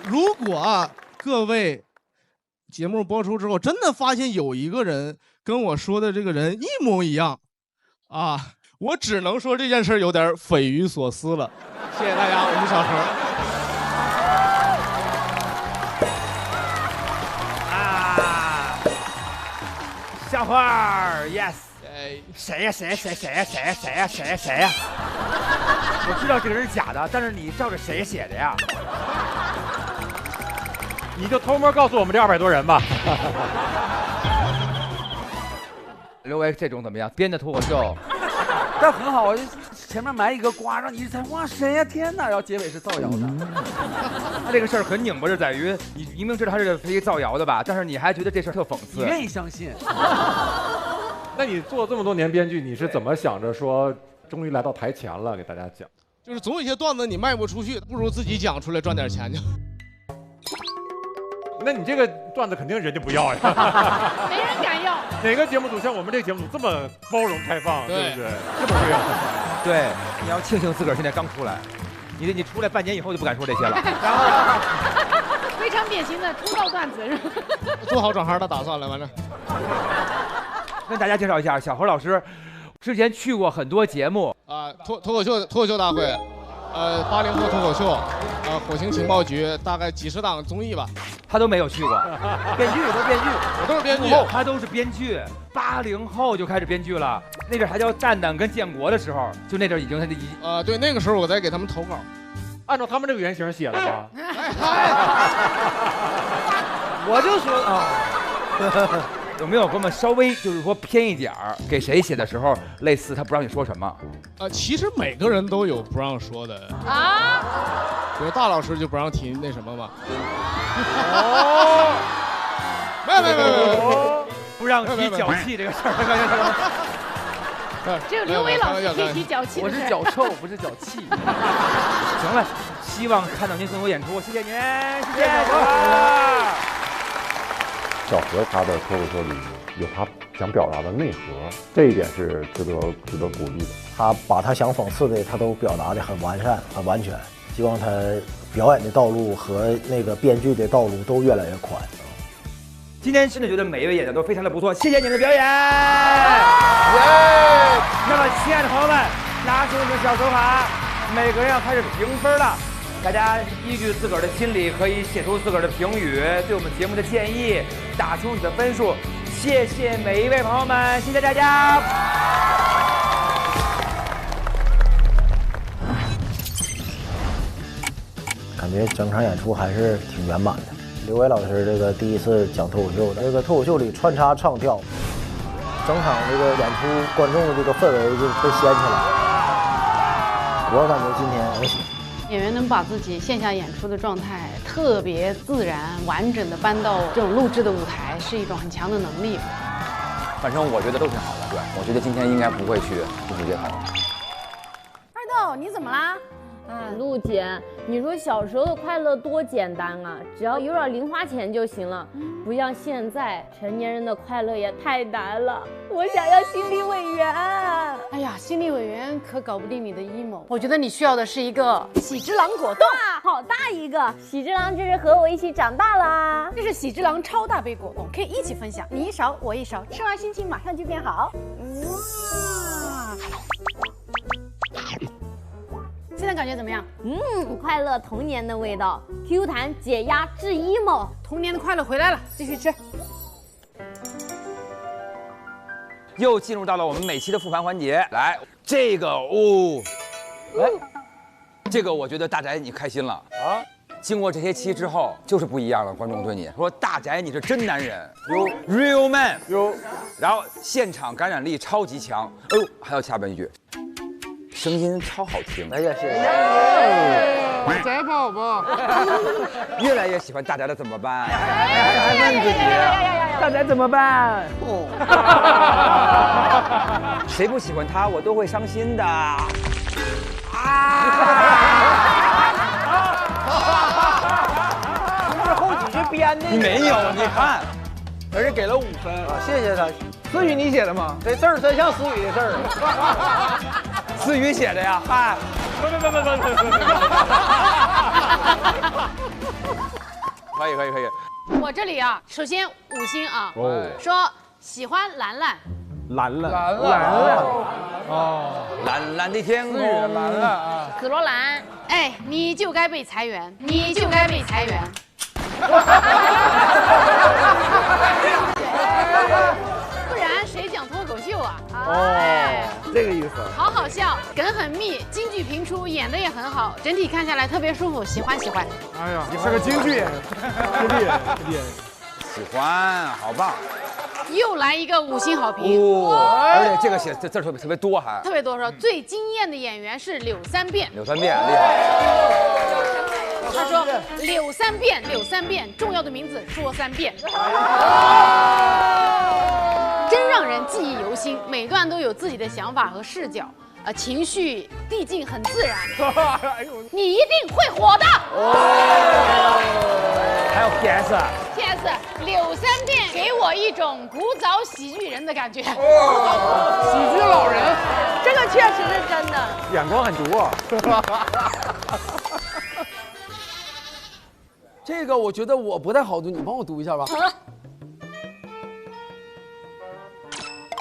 如果啊，各位节目播出之后真的发现有一个人跟我说的这个人一模一样啊，我只能说这件事有点匪夷所思了。谢谢大家，我是小何。
啊，小花儿 ，yes。谁呀？我知道这个人是假的，但是你照着谁写的呀？
你就偷摸告诉我们这200多人吧。
刘维这种怎么样？编的脱口秀，
但很好，前面埋一个瓜，让你一猜，哇，谁呀？天哪！然后结尾是造谣的。
他这个事儿很拧巴，是在于你明明知道他是非造谣的吧，但是你还觉得这事儿特讽刺，
你愿意相信？
那你做这么多年编剧，你是怎么想着说终于来到台前了？给大家讲，
就是总有一些段子你卖不出去，不如自己讲出来赚点钱去。
那你这个段子肯定人家不要呀，
没人敢要。
哪个节目组像我们这个节目组这么包容开放，对不对？这么对啊？
对，你要庆幸自个儿现在刚出来，你出来半年以后就不敢说这些了。
然后非常典型的出道段子是吧？
做好转行的打算了，反正。
跟大家介绍一下，小何老师之前去过很多节目
啊，脱口秀大会。80后脱口秀，火星情报局，大概几十档综艺吧，
他都没有去过。编剧都编剧，
我都是编剧，
他都是编剧。80后就开始编剧了，那阵还叫蛋蛋跟建国的时候，就那阵已经他
对，那个时候我在给他们投稿。
按照他们这个原型写的吗？
我就说啊，有没有给我们稍微就是说偏一点儿？给谁写的时候类似他不让你说什么？
其实每个人都有不让说的
啊。
比如大老师就不让提那什么嘛。
哦，
没，
不让提脚气这个事儿。
只有刘伟老师可以提脚气。
我是脚臭，不是脚气。
行了，希望看到您更多演出，谢谢您，谢谢。
小何他的脱口秀里有他想表达的内核，这一点是值得鼓励的。
他把他想讽刺的，他都表达的很完善、很完全。希望他表演的道路和那个编剧的道路都越来越宽。
今天真的觉得每一位演的都非常的不错，谢谢你们的表演。那么，亲爱的朋友们，拿出你们的小手卡，每个人要开始评分了。大家依据自个儿的心理，可以写出自个儿的评语，对我们节目的建议，打出你的分数。谢谢每一位朋友们，谢谢大家。
感觉整场演出还是挺圆满的。刘伟老师这个第一次讲脱口秀的，这个脱口秀里穿插唱跳，整场这个演出观众的这个氛围就被掀起来。我感觉今天我喜欢。
演员能把自己线下演出的状态特别自然、完整的搬到这种录制的舞台，是一种很强的能力。
反正我觉得都挺好的，对，我觉得今天应该不会去不接头。
二豆，你怎么啦？
陆姐，你说小时候的快乐多简单啊，只要有点零花钱就行了，不像现在成年人的快乐也太难了。我想要心理委员。
哎呀，心理委员可搞不定你的 emo， 我觉得你需要的是一个喜之郎果冻。
哇，好大一个！喜之郎这是和我一起长大啦。
这是喜之郎超大杯果冻，可以一起分享，你一勺我一勺，吃完心情马上就变好。哇！现在感觉怎么样？
快乐童年的味道 ，Q 弹解压治 emo，
童年的快乐回来了，继续吃。
又进入到了我们每期的复盘环节，来，这个这个我觉得大宅你开心了啊！经过这些期之后，就是不一样了。观众对你说：“大宅你是真男人，有 real man， 有。”然后现场感染力超级强，还有下半句。声音超好听，哎呀，谢谢。
宅宝宝，
越来越喜欢大宅的怎么办？
还问自己，大宅怎么办？
谁不喜欢他，我都会伤心的。
这是后几句编的。
没有，你看，
而且给了5分啊，谢谢他。思雨你写的吗？这字儿真像思雨的字儿。
思雨写的呀？嗨，可以。
我这里啊，首先5星啊，说喜欢兰兰，
哦，蓝蓝的天空，
蓝蓝啊，
紫罗兰，哎，你就该被裁员，你就该被裁员。不然谁讲脱口秀啊？
这个意思。
好好笑，梗很密，京剧频出，演的也很好，整体看下来特别舒服，喜欢。
哎呀，你是个京剧演员，厉害。
喜欢，好棒。
又来一个5星好评，
而且这个写字特别多，还
特别多。说最惊艳的演员是柳三变，
厉害。
他说柳三变，重要的名字说3遍，真让人记忆犹新。每段都有自己的想法和视角，情绪递进很自然。你一定会火的。
还有 PS，
柳三变给我一种古早喜剧人的感觉。
喜剧老人，
这个确实是真的，
眼光很毒啊。
这个我觉得我不太好读，你帮我读一下吧。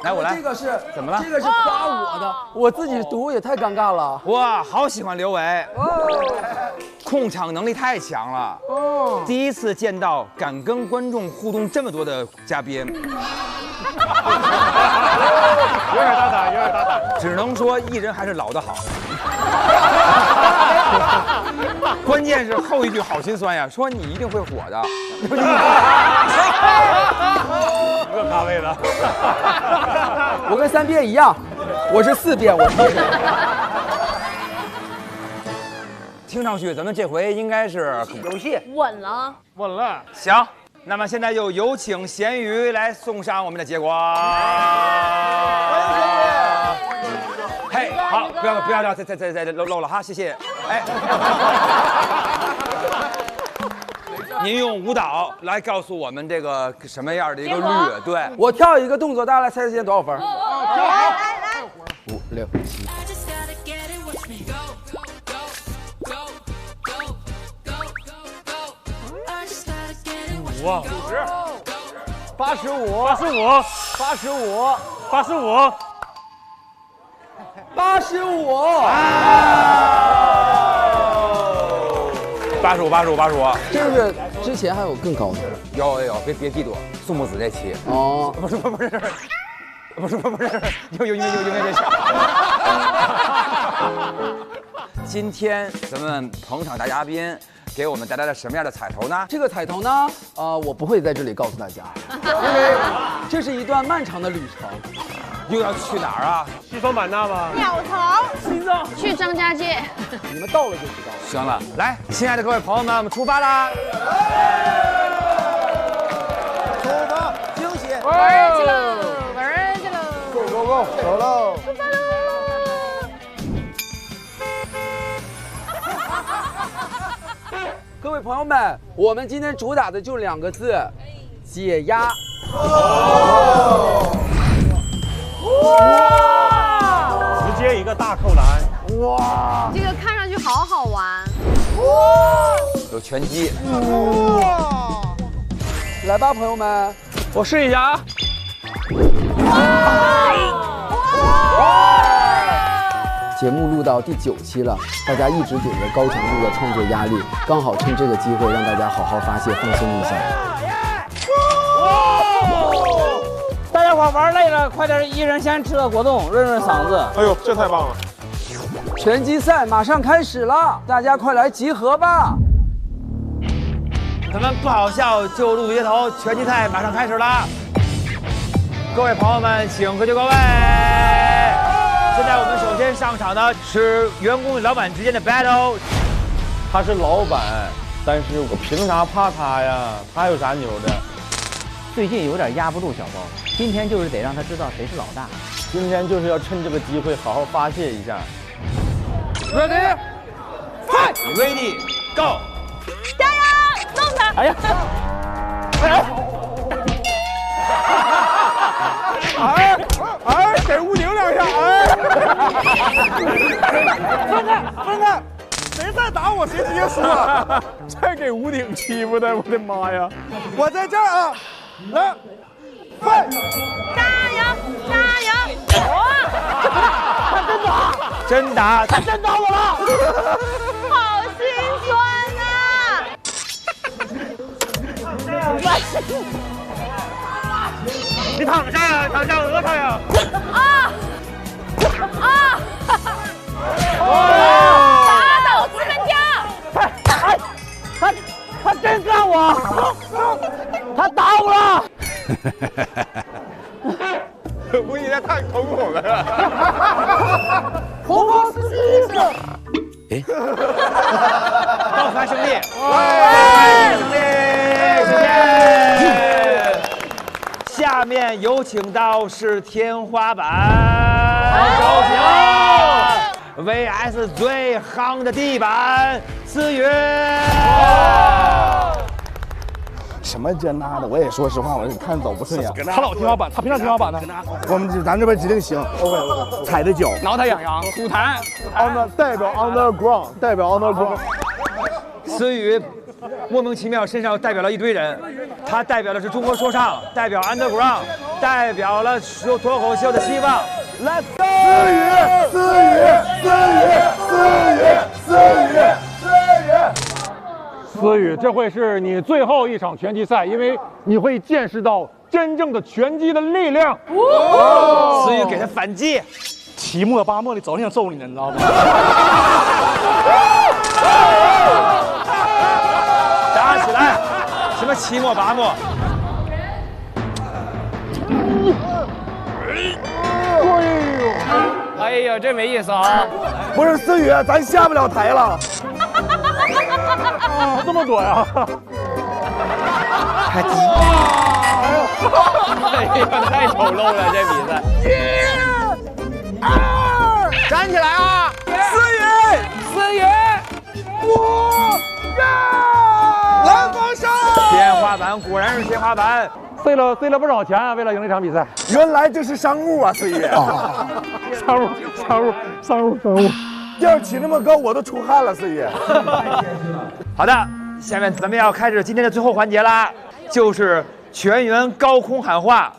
来，我来。
这个是
怎么了？
这个是夸我的，我自己读也太尴尬了。
哇，好喜欢刘维，控场能力太强了。第一次见到敢跟观众互动这么多的嘉宾，有点
大胆，
只能说艺人还是老的好。键是后一句好心酸呀，说你一定会火的。
这咖位的。
我跟3遍一样，我是4遍，我是。
听上去咱们这回应该是
游戏
稳了，
稳了。
行，那么现在就有请咸鱼来送上我们的结果。嘿，好，不要再漏了哈，谢谢。哎，您用舞蹈来告诉我们这个什么样的一个律？对，
我跳一个动作，大家来猜猜今天多少分？
来
5、6、7。
5、
85、
85、
85、
85、
85。
这个之前还有更高的。
有，别嫉妒，宋木子那期。
哦，
不是，有点小。今天咱们捧场大嘉宾给我们带来了什么样的彩头呢？
这个彩头呢，我不会在这里告诉大家，因为这是一段漫长的旅程。
又要去哪儿啊？
西双版纳吧。
鸟巢，西藏，去张家界。
你们到了就知道了。
行了，来，亲爱的各位朋友们，我们出发啦！
出发，惊喜！
玩儿去喽，玩儿去喽
，Go， 走喽！
出发喽！
各位朋友们，我们今天主打的就2个字：解压。
直接一个大扣篮！
哇，这个看上去好好玩。
有拳击。
来吧，朋友们，
我试一下啊！
节目录到第9期了，大家一直顶着高强度的创作压力，刚好趁这个机会让大家好好发泄、放松一下。
大家伙玩累了，快点一人先吃个果冻，润嗓子。
哎呦，这太棒了！
拳击赛马上开始了，大家快来集合吧！
咱们不好笑就路街头，拳击赛马上开始了。各位朋友们，请各就各位。现在我们首先上场的是员工与老板之间的 battle。
他是老板，但是我凭啥怕他呀？他有啥牛的？
最近有点压不住小包，今天就是得让他知道谁是老大。
今天就是要趁这个机会好好发泄一下。
Ready, fight! Ready, go!
加油，弄他！
哎呀！
给吴宁2下，分开，谁再打我谁直接输了。再给吴宁欺负的，我的妈呀！我在这儿啊，来，快！
加油！
他
真打！
他真打我了！
好心酸啊！
你躺下呀，躺下讹他呀！
打倒资本家！
他真干我！他打我了！
吴宁在太恐恐了。
红光司机！
哎，告诉他兄弟，兄弟，谢谢。下面有请到是天花板，有请 VS 最夯的地板，思雨。
什么这那的，我也说实话，我看走不顺眼。
他老天花板，他凭啥天花板呢？
咱这边指定行。OK， 踩着脚，
挠他痒痒，吐痰。
代表 underground， 代表 underground。
思雨莫名其妙身上代表了一堆人，他代表的是中国说唱，代表 underground， 代表了脱口秀的希望。Let's go！
思雨，这会是你最后一场拳击赛，因为你会见识到真正的拳击的力量。
思雨给他反击，
七末八末的早想揍你呢，你知道吗？
7末8末。
哎呀，这没意思啊！
不是思雨，咱下不了台了。
啊，这么多呀！
还低。
哎呀，太丑陋了，这比赛。
1、2，站起来啊！思雨，蓝光上。
天花板果然是天花板，
塞了不少钱啊！为了赢这场比赛，
原来这是商务啊，思雨。
商务。
调起那么高，我都出汗了，思雨。
好的，下面咱们要开始今天的最后环节啦，就是全员高空喊话。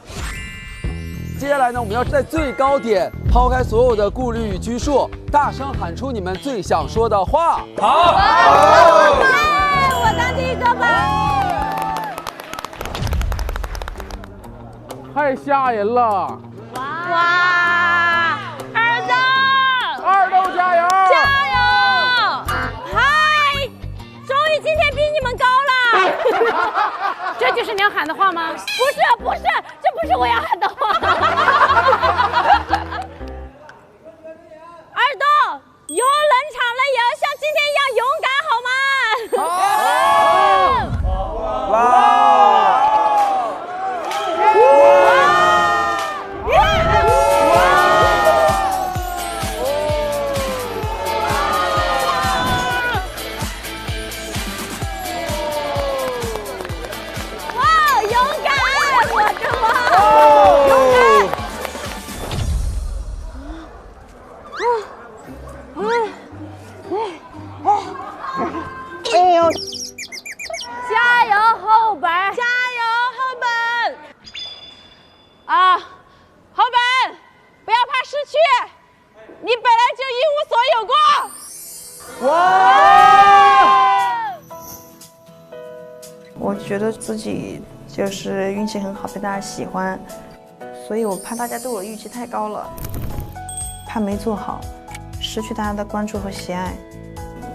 接下来呢，我们要在最高点抛开所有的顾虑与拘束，大声喊出你们最想说的话。
好，
我当第一个吧。
太吓人了！
哇，
二豆加油！
加油！嗨，终于今天比你们高了。这就是你要喊的话吗？不是，这不是我要喊的话。二豆，有冷场了也要像今天一样勇敢，好吗？
哇！
加油后本，加油后本！啊，后本，不要怕失去，你本来就一无所有过。哇！
我觉得自己就是运气很好，被大家喜欢，所以我怕大家对我的预期太高了，怕没做好，失去大家的关注和喜爱，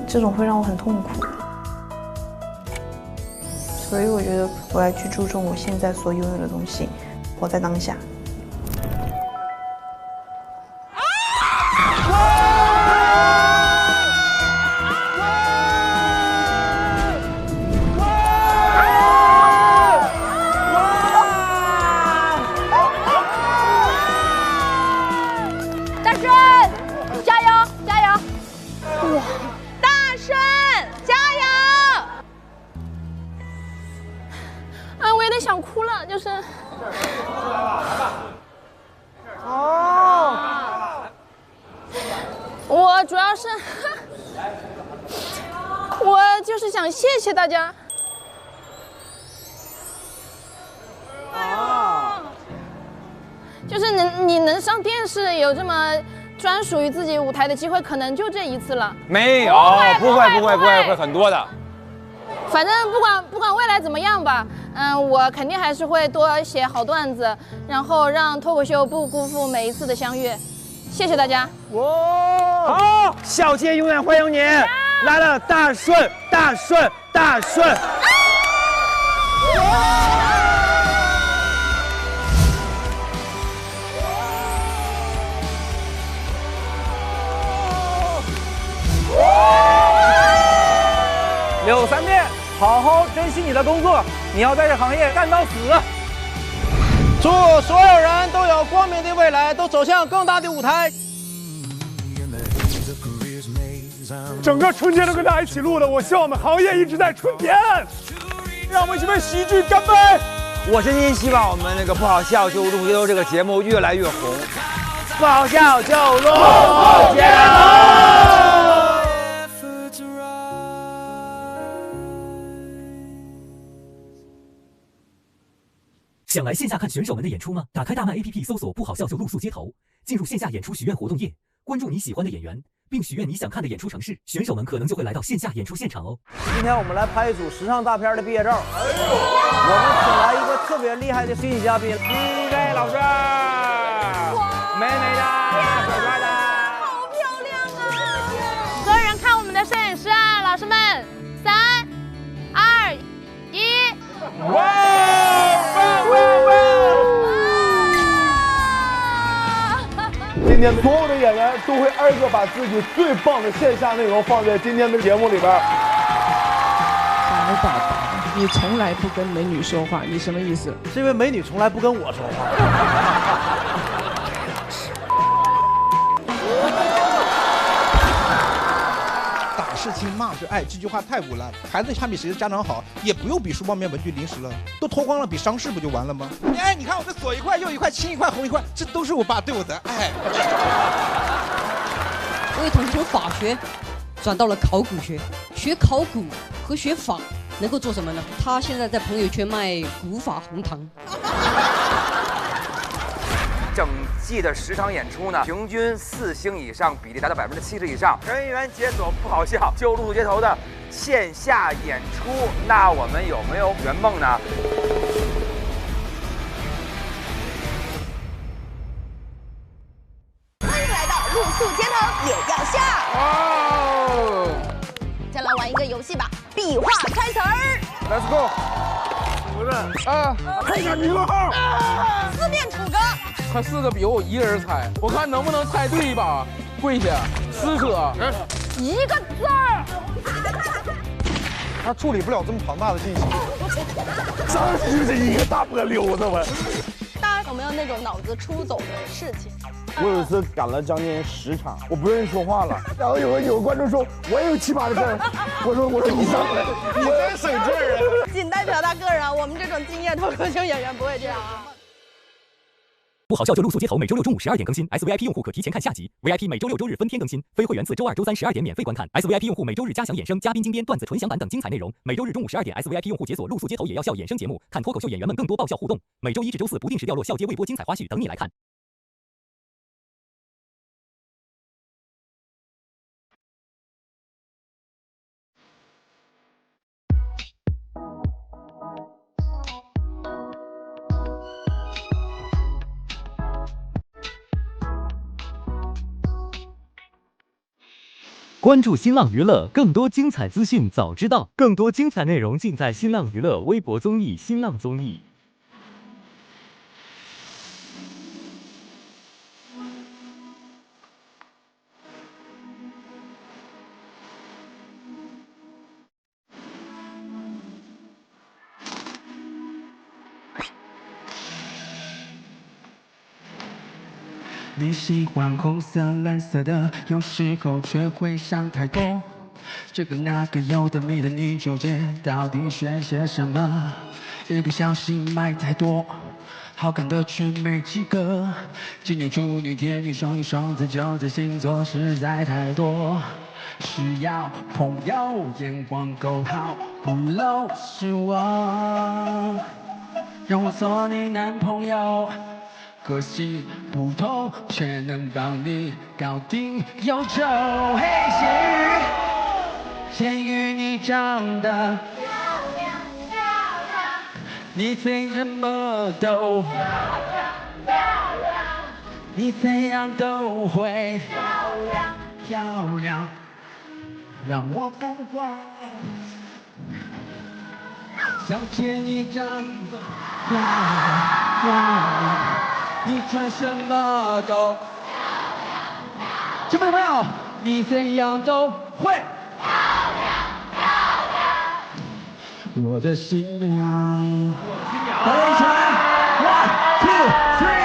这种会让我很痛苦。所以我觉得我要去注重我现在所拥有的东西，活在当下。
大顺，加油，加油！哇，大顺，加油！啊，我有点想哭了，就是。哦。我主要是，我就是想谢谢大家。哦。就是你能上电视，有这么专属于自己舞台的机会，可能就这一次了。
没有，不会很多的。
反正不管未来怎么样吧，我肯定还是会多写好段子，然后让脱口秀不辜负每一次的相遇。谢谢大家。
好，小杰永远欢迎你！来了，大顺。
柳三变，好好珍惜你的工作，你要在这行业干到死。
祝所有人都有光明的未来，都走向更大的舞台。
整个春节都跟大家一起录的，我希望我们行业一直在春天。让我们一起为喜剧干杯！
我真心希望我们那个不好笑就录街头这个节目越来越红，不好笑就录街头。
想来线下看选手们的演出吗？打开大麦 APP 搜索“不好笑就露宿街头”，进入线下演出许愿活动页，关注你喜欢的演员，并许愿你想看的演出城市，选手们可能就会来到线下演出现场哦。
今天我们来拍一组时尚大片的毕业照，我们请来一个特别厉害的摄影嘉宾，李磊老师，美美的，帅帅的，
好漂亮啊！所有人看我们的摄影师啊，老师们，3、2、1。
天所有的演员都会挨个把自己最棒的线下内容放在今天的节目里边。
小宝宝，你从来不跟美女说话，你什么意思？
是因为美女从来不跟我说话。
打是亲，骂是爱，这句话太污烂了。孩子看比谁的家长好，也不用比书包里面文具零食了，都脱光了比伤势不就完了吗？哎，你看我这左一块右一块青一块红一块，这都是我爸对我的爱。
我有同学从法学转到了考古学，学考古和学法能够做什么呢？他现在在朋友圈卖古法红糖。
整季的10场演出呢，平均4星以上，比例达到70%以上。人员解锁不好笑，就露宿街头的线下演出，那我们有没有圆梦呢？
欢迎来到露宿街头也要笑。哦，再来玩一个游戏吧，笔画猜词儿。Let's go。
不是啊，
看一下你个号。四面楚歌。
他4个笔我一人猜，我看能不能猜对一把。跪下，撕扯。
一个字儿。
他处理不了这么庞大的信息，这就是一个大波溜子吧。
大家有没有那种脑子出走的事情？
我有一次赶了将近10场，我不愿意说话了，然后有个观众说我也有奇葩的事儿，我说你上来，你真省劲儿啊！
仅代表他个人啊，我们这种敬业脱口秀演员不会这样啊。
不好笑就露宿街头，每周6中午12点更新。SVIP 用户可提前看下集 ，VIP 每周6周日分天更新，非会员自周2周3 12点免费观看。SVIP 用户每周日加强衍生、嘉宾精编、段子纯享版等精彩内容。每周日中午12点 ，SVIP 用户解锁露宿街头也要笑衍生节目，看脱口秀演员们更多爆笑互动。每周1至周4不定时掉落笑街微博精彩花絮等你来看。
关注新浪娱乐，更多精彩资讯早知道，更多精彩内容尽在新浪娱乐微博综艺、新浪综艺。
你喜欢红色、蓝色的，有时候却会想太多。这个那个有的没的，你纠结到底选些什么？一不小心买太多，好看的却没几个。金牛、处女、天女、双鱼、双子、九子星座实在太多，需要朋友眼光够好，不漏是我，让我做你男朋友。个性不同，却能帮你搞定忧愁。嘿，咸鱼，你长得漂亮漂亮，你怎么都漂亮漂亮，你怎样都会漂亮漂亮，让我不管。小姐，你长得漂亮漂亮，你穿什么都漂亮漂亮，这位朋友，你怎样都会漂亮漂亮，我的新娘，大家一起来 ，1 2 3。